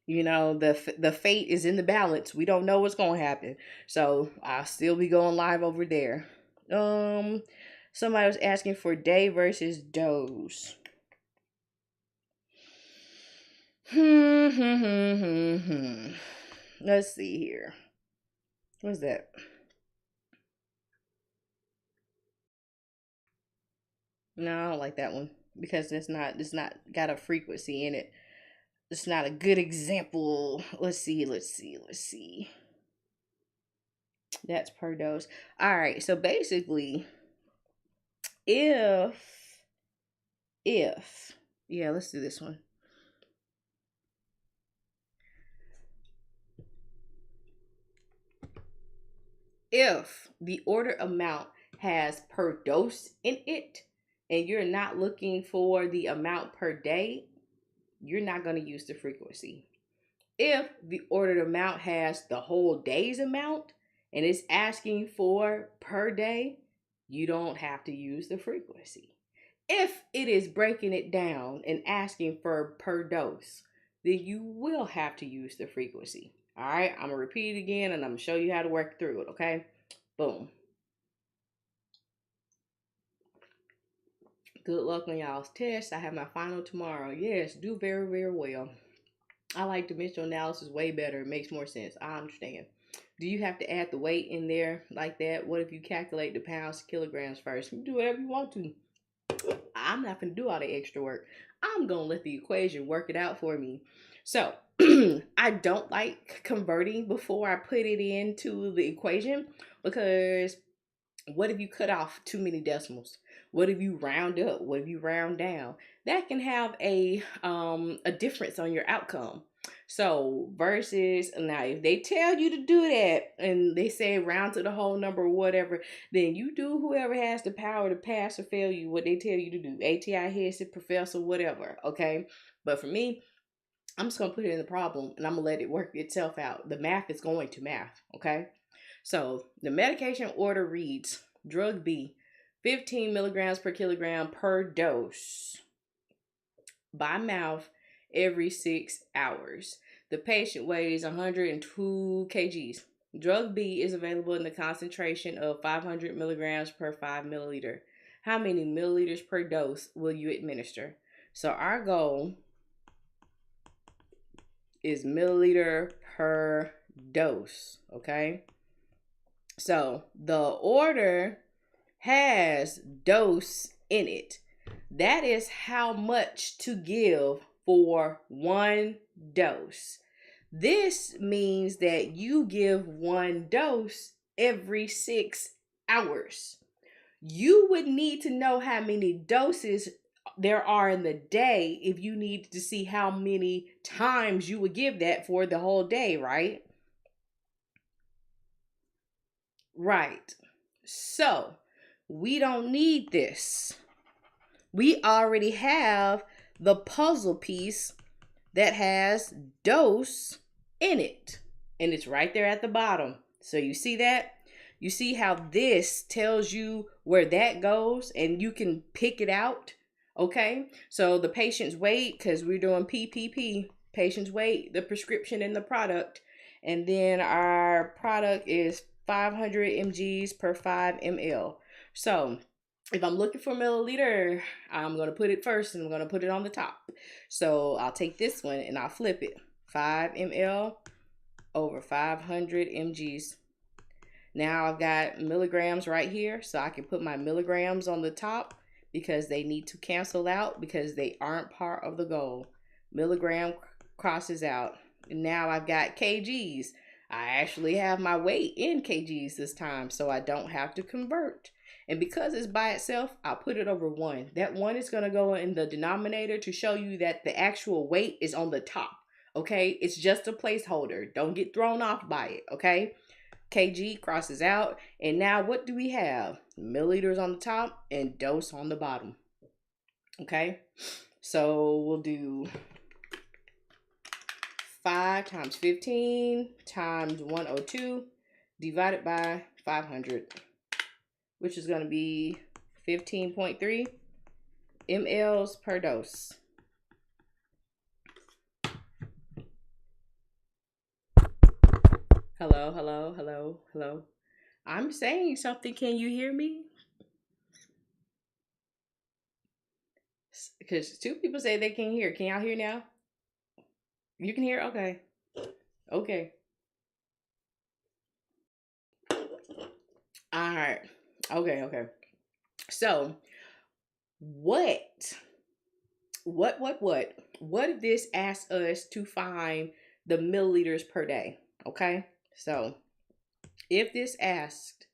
you know, the fate is in the balance. We don't know what's going to happen. So I'll still be going live over there. Somebody was asking for day versus dose. Let's see here. What's that? No, I don't like that one because it's not got a frequency in it. It's not a good example. Let's see. That's per dose. All right. So basically, if yeah, let's do this one. If the order amount has per dose in it and you're not looking for the amount per day, you're not going to use the frequency. If the ordered amount has the whole day's amount and it's asking for per day, you don't have to use the frequency. If it is breaking it down and asking for per dose, then you will have to use the frequency. All right, I'm going to repeat it again and I'm going to show you how to work through it, okay? Boom. Good luck on y'all's test. I have my final tomorrow. Yes, do very, very well. I like dimensional analysis way better. It makes more sense. I understand. Do you have to add the weight in there like that? What if you calculate the pounds to kilograms first? You do whatever you want to. I'm not going to do all the extra work. I'm going to let the equation work it out for me. So I don't like converting before I put it into the equation, because what if you cut off too many decimals? What if you round up? What if you round down? That can have a difference on your outcome. So versus now, if they tell you to do that and they say round to the whole number or whatever, then you do whoever has the power to pass or fail you what they tell you to do. ATI, headset, professor, whatever. Okay, but for me, I'm just gonna put it in the problem and I'm gonna let it work itself out. The math is going to math. Okay. So the medication order reads drug B, 15 milligrams per kilogram per dose by mouth every 6 hours. The patient weighs 102 kgs. Drug B is available in the concentration of 500 milligrams per 5 milliliter. How many milliliters per dose will you administer? So our goal is milliliter per dose, okay? So the order has dose in it. That is how much to give for one dose. This means that you give one dose every 6 hours. You would need to know how many doses there are in the day if you need to see how many times you would give that for the whole day, right? Right. So, we don't need this. We already have the puzzle piece that has dose in it. And it's right there at the bottom. So you see that? You see how this tells you where that goes and you can pick it out? Okay? So the patient's weight, because we're doing PPP, patient's weight, the prescription, and the product. And then our product is 500 mgs per 5 ml. So if I'm looking for milliliter, I'm going to put it first and I'm going to put it on the top. So I'll take this one and I'll flip it. 5 ml over 500 mgs. Now I've got milligrams right here, so I can put my milligrams on the top because they need to cancel out because they aren't part of the goal. Milligram crosses out. And now I've got kgs. I actually have my weight in kgs this time, so I don't have to convert. And because it's by itself, I'll put it over 1. That 1 is going to go in the denominator to show you that the actual weight is on the top. Okay? It's just a placeholder. Don't get thrown off by it. Okay? kg crosses out. And now what do we have? Milliliters on the top and dose on the bottom. Okay? So we'll do 5 times 15 times 102 divided by 500. Which is going to be 15.3 mLs per dose. Hello, hello, hello, hello. I'm saying something. Can you hear me? Because 2 people say they can hear. Can y'all hear now? You can hear? Okay. Okay. All right. Okay. So, what if this asks us to find the milliliters per day? Okay. So, if this asked,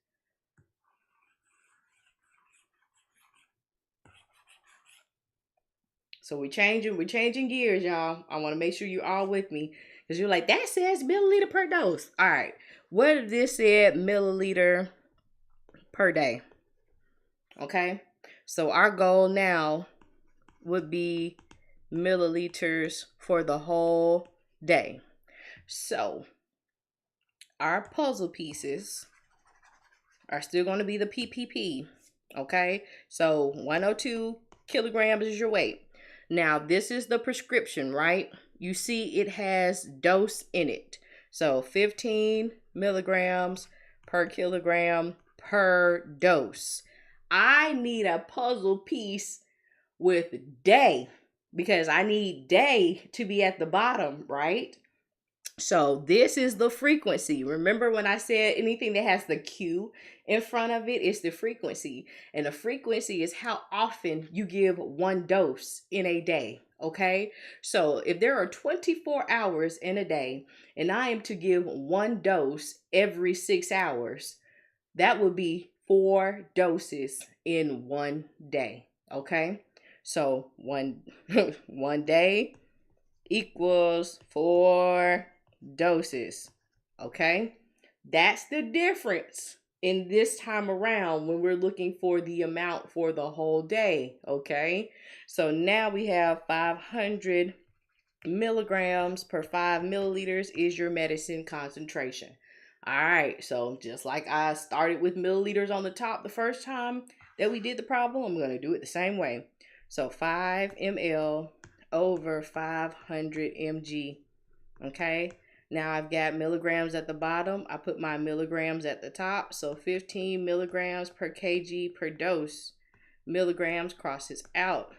so we're changing gears, y'all. I want to make sure you're all with me because you're like, that says milliliter per dose. All right. What if this said milliliter per day? Okay. So our goal now would be milliliters for the whole day. So our puzzle pieces are still going to be the PPP. Okay. So 102 kilograms is your weight. Now this is the prescription, right? You see it has dose in it. So 15 milligrams per kilogram per dose. I need a puzzle piece with day because I need day to be at the bottom, right? So this is the frequency. Remember when I said anything that has the Q in front of it is the frequency. And the frequency is how often you give 1 dose in a day. Okay. So if there are 24 hours in a day and I am to give 1 dose every 6 hours, that would be 4 doses in 1 day. Okay. So one day equals 4 doses. Okay. That's the difference in this time around when we're looking for the amount for the whole day. Okay. So now we have 500 milligrams per 5 milliliters is your medicine concentration. All right. So just like I started with milliliters on the top the first time that we did the problem, I'm going to do it the same way. So 5 ml over 500 mg. Okay. Now I've got milligrams at the bottom. I put my milligrams at the top. So 15 milligrams per kg per dose. Milligrams crosses out.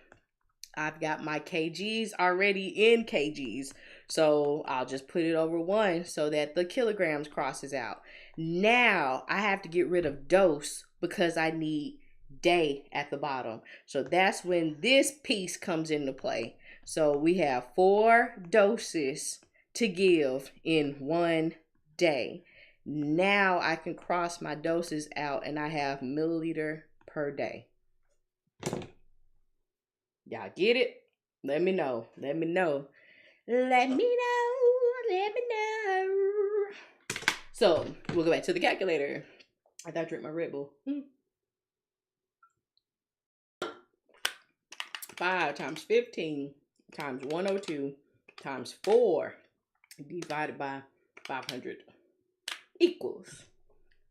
I've got my kgs already in kgs. So I'll just put it over 1 so that the kilograms crosses out. Now I have to get rid of dose because I need day at the bottom. So that's when this piece comes into play. So we have 4 doses to give in 1 day. Now I can cross my doses out and I have milliliter per day. Y'all get it? Let me know. Let me know. Let me know. Let me know. So we'll go back to the calculator. I thought I drink my Red Bull. 5 times 15 times 102 times 4 divided by 500 equals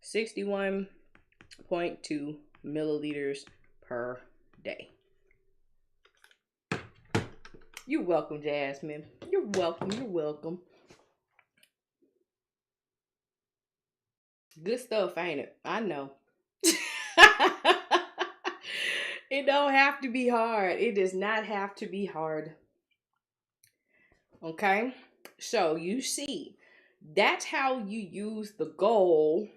61.2 milliliters per day. You're welcome, Jasmine. You're welcome. You're welcome. Good stuff, ain't it? I know. It don't have to be hard. It does not have to be hard. Okay? So you see, that's how you use the goal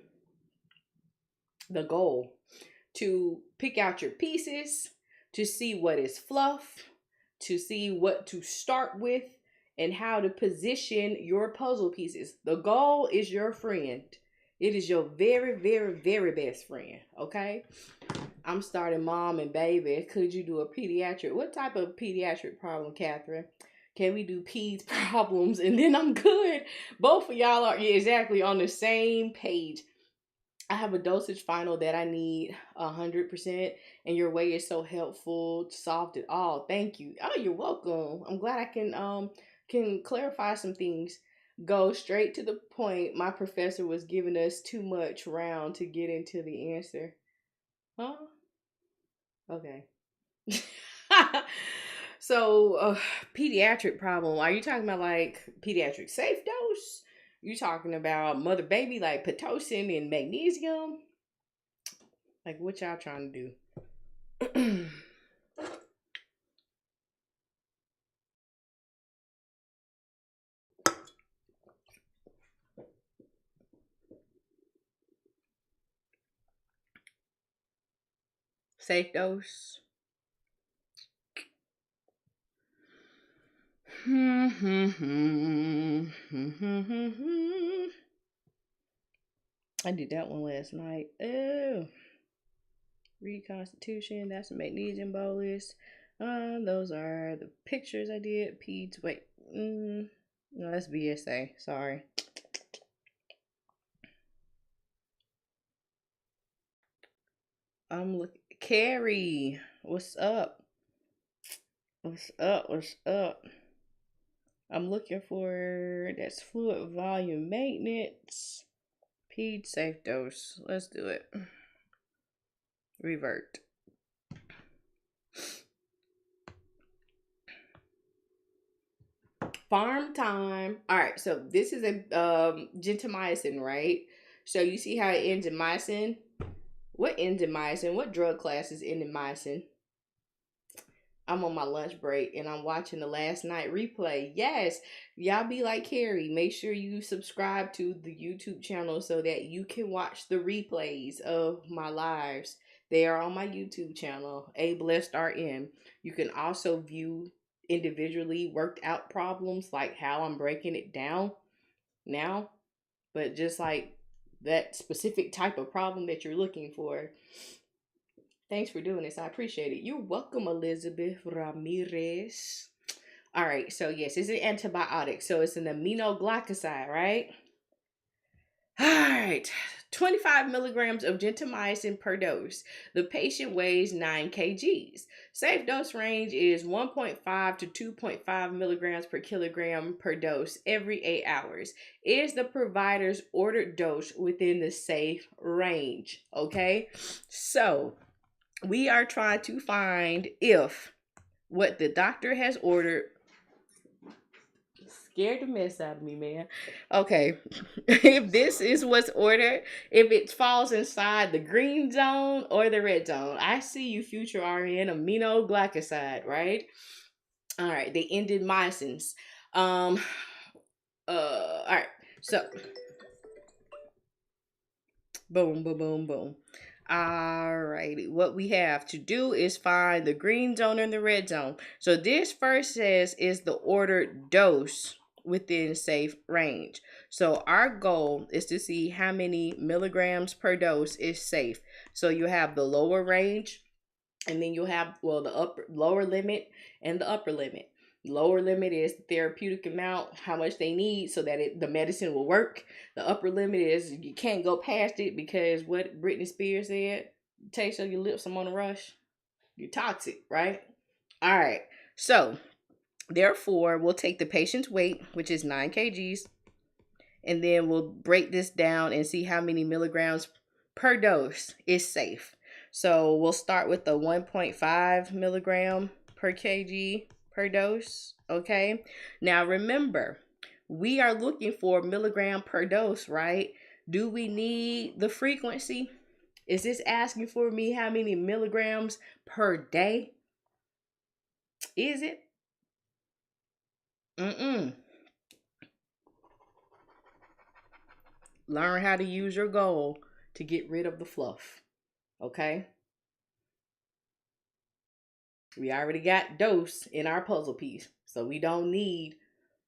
to pick out your pieces, to see what is fluff, to see what to start with, and how to position your puzzle pieces. The goal is your friend. It is your very, very, very best friend. Okay? I'm starting mom and baby. Could you do a pediatric? What type of pediatric problem, Catherine? Can we do peds problems? And then I'm good. Both of y'all are exactly on the same page. I have a dosage final that I need 100%, and your way is so helpful. Solved it all. Thank you. Oh, you're welcome. I'm glad I can clarify some things. Go straight to the point. My professor was giving us too much round to get into the answer. Huh? Okay. So, pediatric problem. Are you talking about like pediatric safe dose? You talking about mother baby like Pitocin and magnesium? Like what y'all trying to do? Safe dose. I did that one last night. Oh, Reconstitution. That's a magnesium bolus. Those are the pictures I did. Peds. Wait. No, that's BSA. Sorry. I'm looking. Carrie, what's up? What's up? What's up? I'm looking for that's fluid volume maintenance. Ped safe dose. Let's do it. Revert. Farm time. All right, so this is a gentamicin, right? So you see how it ends in mycin? What ends in mycin? What drug class is ending mycin? I'm on my lunch break and I'm watching the last night replay. Yes, y'all be like Carrie. Make sure you subscribe to the YouTube channel so that you can watch the replays of my lives. They are on my YouTube channel, A Blessed RN. You can also view individually worked out problems, like how I'm breaking it down now, but just like that specific type of problem that you're looking for. Thanks for doing this. I appreciate it. You're welcome, Elizabeth Ramirez. All right. So, yes, it's an antibiotic. So, it's an aminoglycoside, right? All right. 25 milligrams of gentamicin per dose. The patient weighs 9 kgs. Safe dose range is 1.5 to 2.5 milligrams per kilogram per dose every 8 hours. Is the provider's ordered dose within the safe range? Okay. So, we are trying to find if what the doctor has ordered scared the mess out of me, man. Okay. If this is what's ordered, if it falls inside the green zone or the red zone. I see you, future RN, aminoglycoside, right? All right. They ended mycins. All right. So boom, boom, boom, boom. Alrighty, what we have to do is find the green zone and the red zone. So this first says is the ordered dose. within safe range. So our goal is to see how many milligrams per dose is safe. So you have the lower range, and then you'll have, well, the lower limit and the upper limit. Lower limit is the therapeutic amount, how much they need so that the medicine will work. The upper limit is you can't go past it, because what Britney Spears said, taste of your lips, I'm on a rush. You're toxic, right? All right. So therefore, we'll take the patient's weight, which is 9 kgs, and then we'll break this down and see how many milligrams per dose is safe. So we'll start with the 1.5 milligram per kg per dose, okay? Now remember, we are looking for milligram per dose, right? Do we need the frequency? Is this asking for me how many milligrams per day? Is it? Learn how to use your goal to get rid of the fluff, okay? We already got dose in our puzzle piece, so we don't need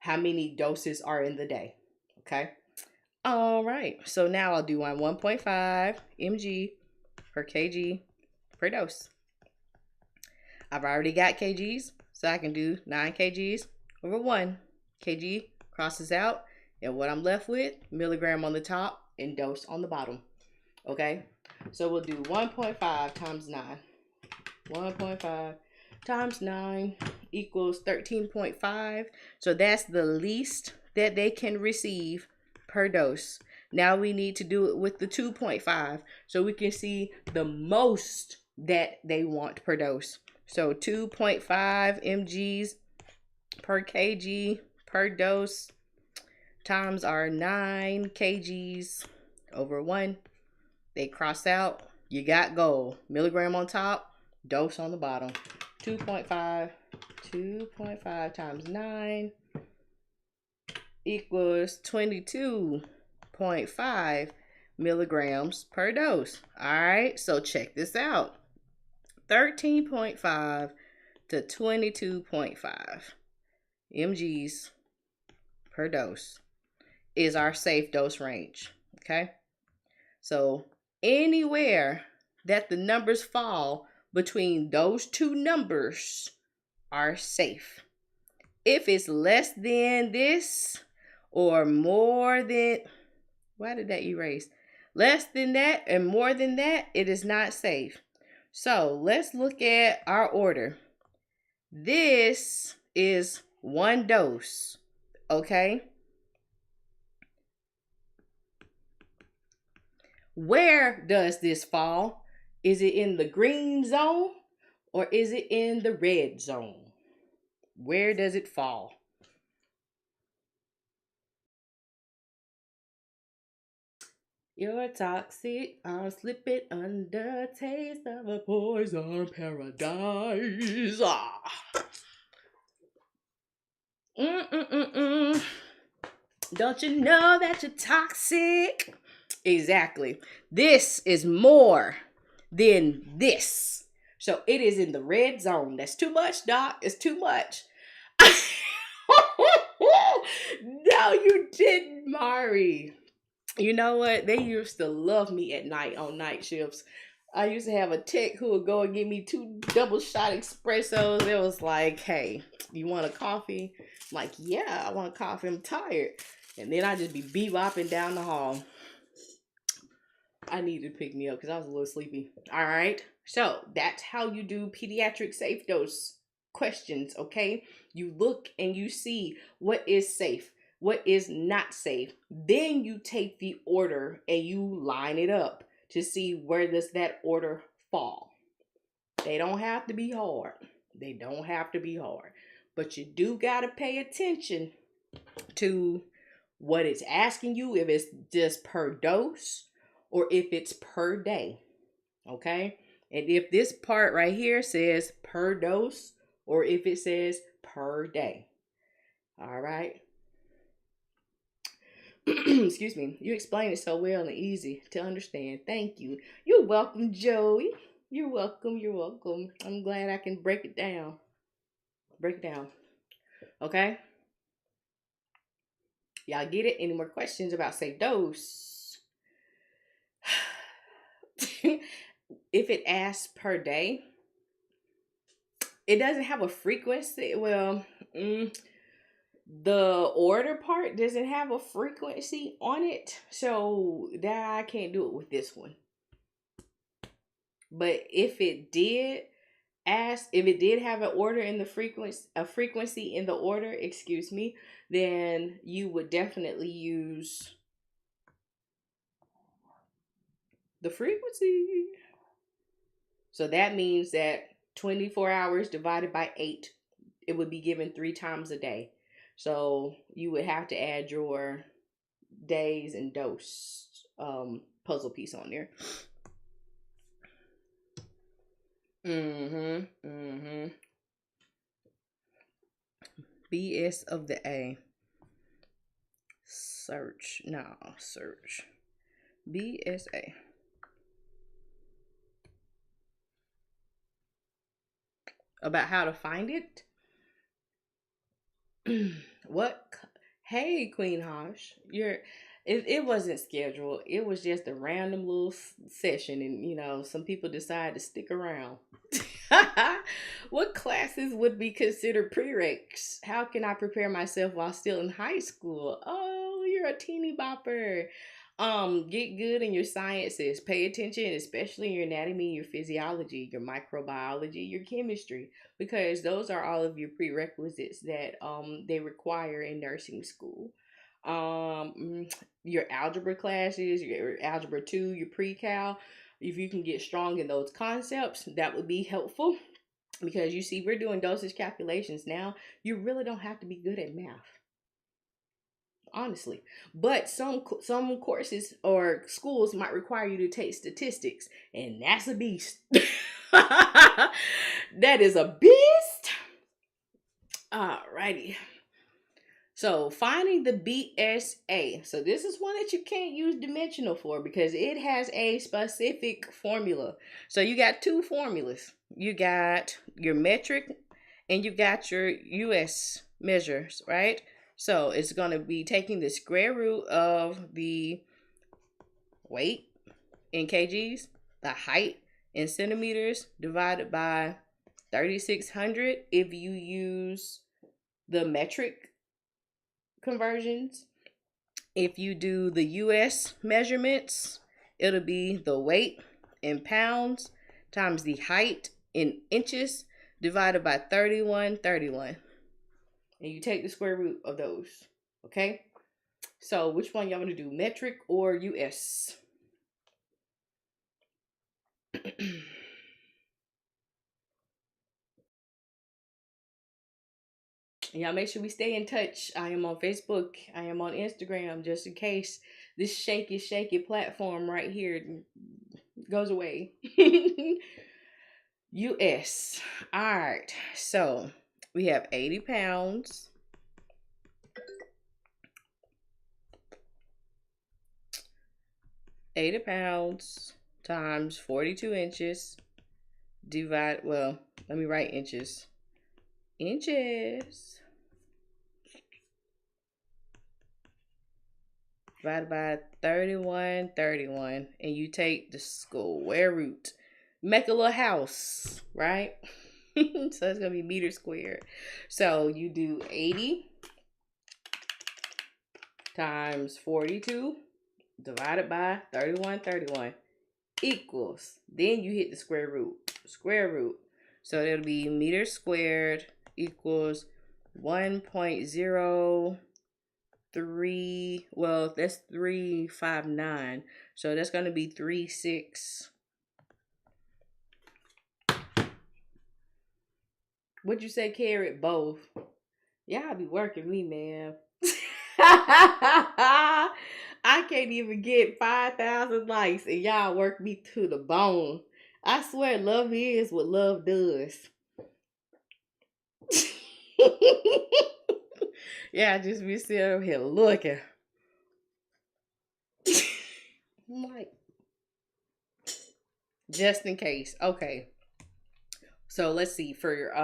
how many doses are in the day, okay? All right, so now I'll do on 1.5 mg per kg per dose. I've already got kgs, so I can do 9 kgs over 1 kg, crosses out, and what I'm left with, milligram on the top and dose on the bottom, okay? So we'll do 1.5 times 9. 1.5 times 9 equals 13.5. So that's the least that they can receive per dose. Now we need to do it with the 2.5 so we can see the most that they want per dose. So 2.5 mgs per kg per dose times our 9 kgs over 1. They cross out. You got goal. Milligram on top, dose on the bottom. 2.5 times 9 equals 22.5 milligrams per dose. All right, so check this out. 13.5 to 22.5 mgs per dose is our safe dose range, okay? So anywhere that the numbers fall between those two numbers are safe. If it's less than this or more than, why did that erase? Less than that and more than that, it is not safe. So let's look at our order. This is 1 dose, okay? Where does this fall? Is it in the green zone or is it in the red zone? Where does it fall? You're toxic, I'll slip it under, taste of a poison paradise. Don't you know that you're toxic? Exactly. This is more than this. So it is in the red zone. That's too much, Doc. It's too much. No, you didn't, Mari. You know what? They used to love me at night on night shifts. I used to have a tech who would go and give me 2 double shot espressos. It was like, hey, you want a coffee? I'm like, yeah, I want a coffee. I'm tired. And then I just be bebopping down the hall. I needed to pick me up because I was a little sleepy. All right. So that's how you do pediatric safe dose questions, okay? You look and you see what is safe, what is not safe. Then you take the order and you line it up to see where does that order fall. They don't have to be hard. They don't have to be hard. But you do got to pay attention to what it's asking you, if it's just per dose or if it's per day, okay? And if this part right here says per dose or if it says per day, all right? Excuse me. You explained it so well and easy to understand. Thank you. You're welcome, Joey. You're welcome. You're welcome. I'm glad I can break it down. Break it down. Okay? Y'all get it? Any more questions about safe dose? If it asks per day, it doesn't have a frequency. Well, the order part doesn't have a frequency on it, so that I can't do it with this one. But if it did if it did have an order in the frequency in the order, excuse me, then you would definitely use the frequency. So that means that 24 hours divided by 8, it would be given 3 times a day. So you would have to add your days and dose puzzle piece on there. BS of the A. Search. BSA. About how to find it? What? Hey, Queen Hosh. It wasn't scheduled. It was just a random little session, and some people decided to stick around. What classes would be considered prereqs? How can I prepare myself while still in high school? Oh, you're a teeny bopper. Get good in your sciences. Pay attention, especially in your anatomy, your physiology, your microbiology, your chemistry, because those are all of your prerequisites that they require in nursing school. Your algebra classes, your algebra 2, your pre-cal. If you can get strong in those concepts, that would be helpful, because you see, we're doing dosage calculations now. You really don't have to be good at math, honestly, but some courses or schools might require you to take statistics, and that's a beast. That is a beast. Alrighty. So finding the BSA. So this is one that you can't use dimensional for, because it has a specific formula. So you got 2 formulas. You got your metric and you got your US measures, right? So it's going to be taking the square root of the weight in kgs, the height in centimeters, divided by 3,600 if you use the metric conversions. If you do the US measurements, it'll be the weight in pounds times the height in inches divided by 3131. And you take the square root of those. Okay? So which one y'all want to do, metric or US? Y'all make sure we stay in touch. I am on Facebook. I am on Instagram, just in case this shaky platform right here goes away. US. All right. So we have 80 pounds. 80 pounds times 42 inches divide, well, let me write inches. Inches divided by 3131, and you take the square root. Make a little house, right? So it's gonna be meter squared. So you do 80 times 42 divided by 3131 equals, then you hit the square root. So it'll be meters squared equals 1.03, well, that's 359. So that's going to be 36. What'd you say, Carrot? Both. Y'all be working me, man. I can't even get 5,000 likes, and y'all work me to the bone. I swear, love is what love does. Yeah, just be sitting over here looking. Like, just in case. Okay. So let's see, for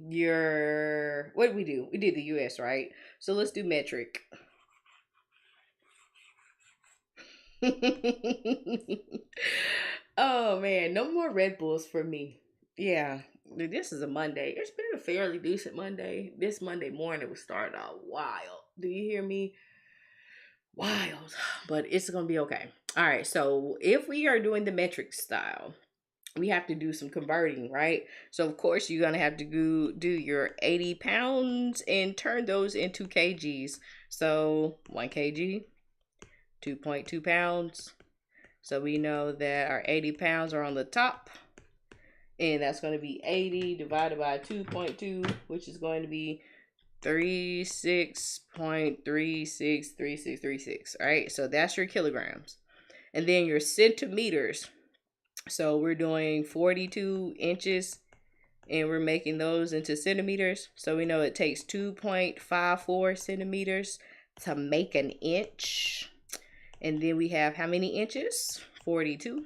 your, what did we do? We did the US, right? So let's do metric. Oh man, no more Red Bulls for me. Yeah, this is a Monday. It's been a fairly decent Monday. This Monday morning was starting out wild. Do you hear me? Wild, but it's gonna be okay. All right, so if we are doing the metric style, we have to do some converting, right? So of course you're gonna have to do your 80 pounds and turn those into kgs. So 1 kg, 2.2 pounds. So we know that our 80 pounds are on the top, and that's going to be 80 divided by 2.2, which is going to be 36.363636. All right, so that's your kilograms. And then your centimeters. So we're doing 42 inches and we're making those into centimeters. So we know it takes 2.54 centimeters to make an inch. And then we have how many inches? 42.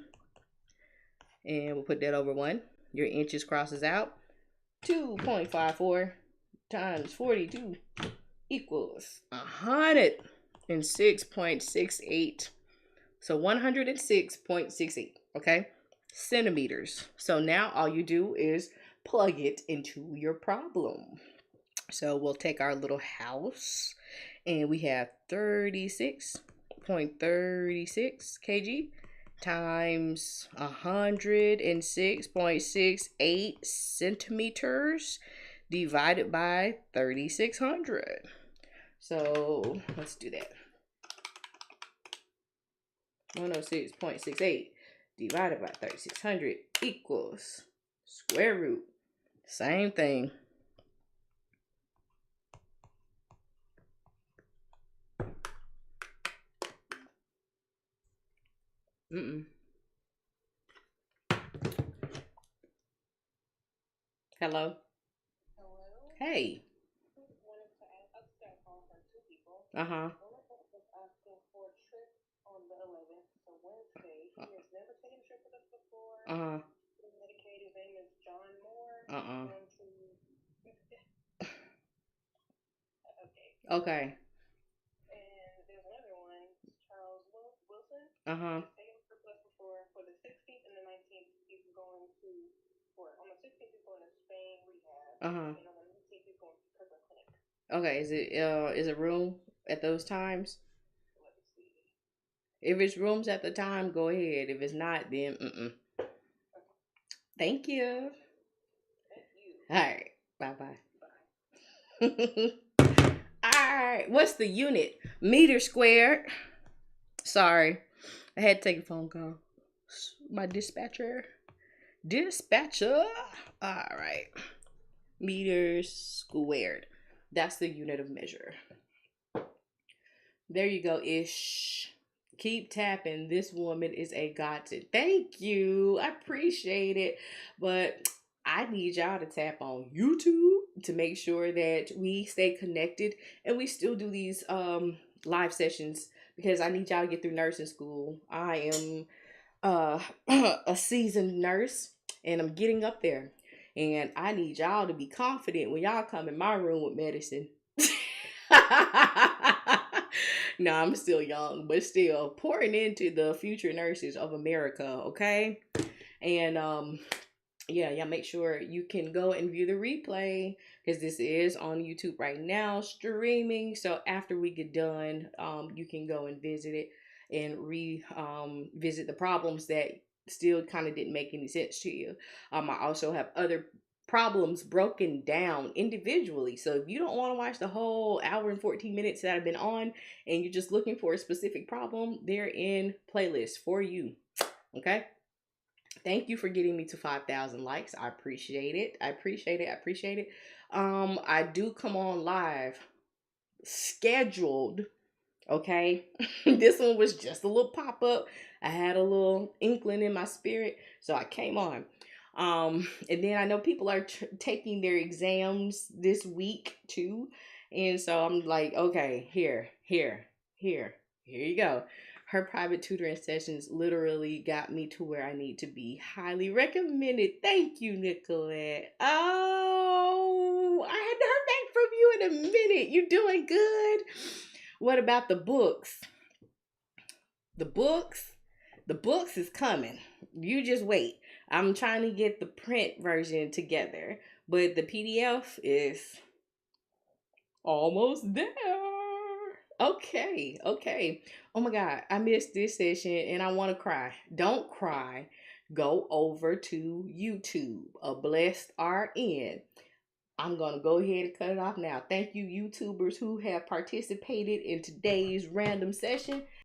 And we'll put that over 1. Your inches crosses out. 2.54 times 42 equals 106.68. So 106.68, okay? Centimeters. So now all you do is plug it into your problem. So we'll take our little house and we have 36.36 kg times 106.68 centimeters divided by 3600. So let's do that. 106.68 divided by 3600 equals square root. Same thing. Hello? Hello. Hey. Wanted to ask, I've got a call from 2 people. Uh-huh. One of them was asking for a trip on the 11th, so Wednesday. He has never taken a trip with us before. Uh-huh. He's Medicaid. His name is John Moore. Uh-uh. Okay. Okay. And there's another one, Charles Wilson. Uh-huh. He's taken a trip with us before. For the 16th and the 19th, he's going to, on the 16th, he's going to Spain rehab. Uh-huh. And on the 19th, he's going to Kirkland Clinic. Okay, is it room at those times? Let me see. If it's rooms at the time, go ahead. If it's not, then Okay. Thank you. Thank you. All right. Bye-bye. Bye. All right. What's the unit? Meter squared. Sorry. I had to take a phone call. My dispatcher. All right. Meters squared. That's the unit of measure. There you go, Ish. Keep tapping. This woman is a godsend. Thank you. I appreciate it. But I need y'all to tap on YouTube to make sure that we stay connected and we still do these live sessions because I need y'all to get through nursing school. I am a seasoned nurse and I'm getting up there. And I need y'all to be confident when y'all come in my room with medicine. No, I'm still young, but still pouring into the future nurses of America, okay? And yeah, make sure you can go and view the replay because this is on YouTube right now streaming. So after we get done, you can go and visit it and visit the problems that still kind of didn't make any sense to you. I also have other problems broken down individually. So if you don't want to watch the whole hour and 14 minutes that I've been on and you're just looking for a specific problem, they're in playlist for you. Okay? Thank you for getting me to 5,000 likes. I appreciate it. I appreciate it. I do come on live scheduled. Okay. This one was just a little pop-up. I had a little inkling in my spirit, so I came on. And then I know people are taking their exams this week too. And so I'm like, okay, here you go. Her private tutoring sessions literally got me to where I need to be. Highly recommended. Thank you, Nicolette. Oh, I hadn't heard back from you in a minute. You doing good? What about the books? The books, the books is coming. You just wait. I'm trying to get the print version together, but the PDF is almost there. Okay, okay. Oh my God, I missed this session and I want to cry. Don't cry. Go over to YouTube, a blessed RN. I'm going to go ahead and cut it off now. Thank you, YouTubers who have participated in today's random session.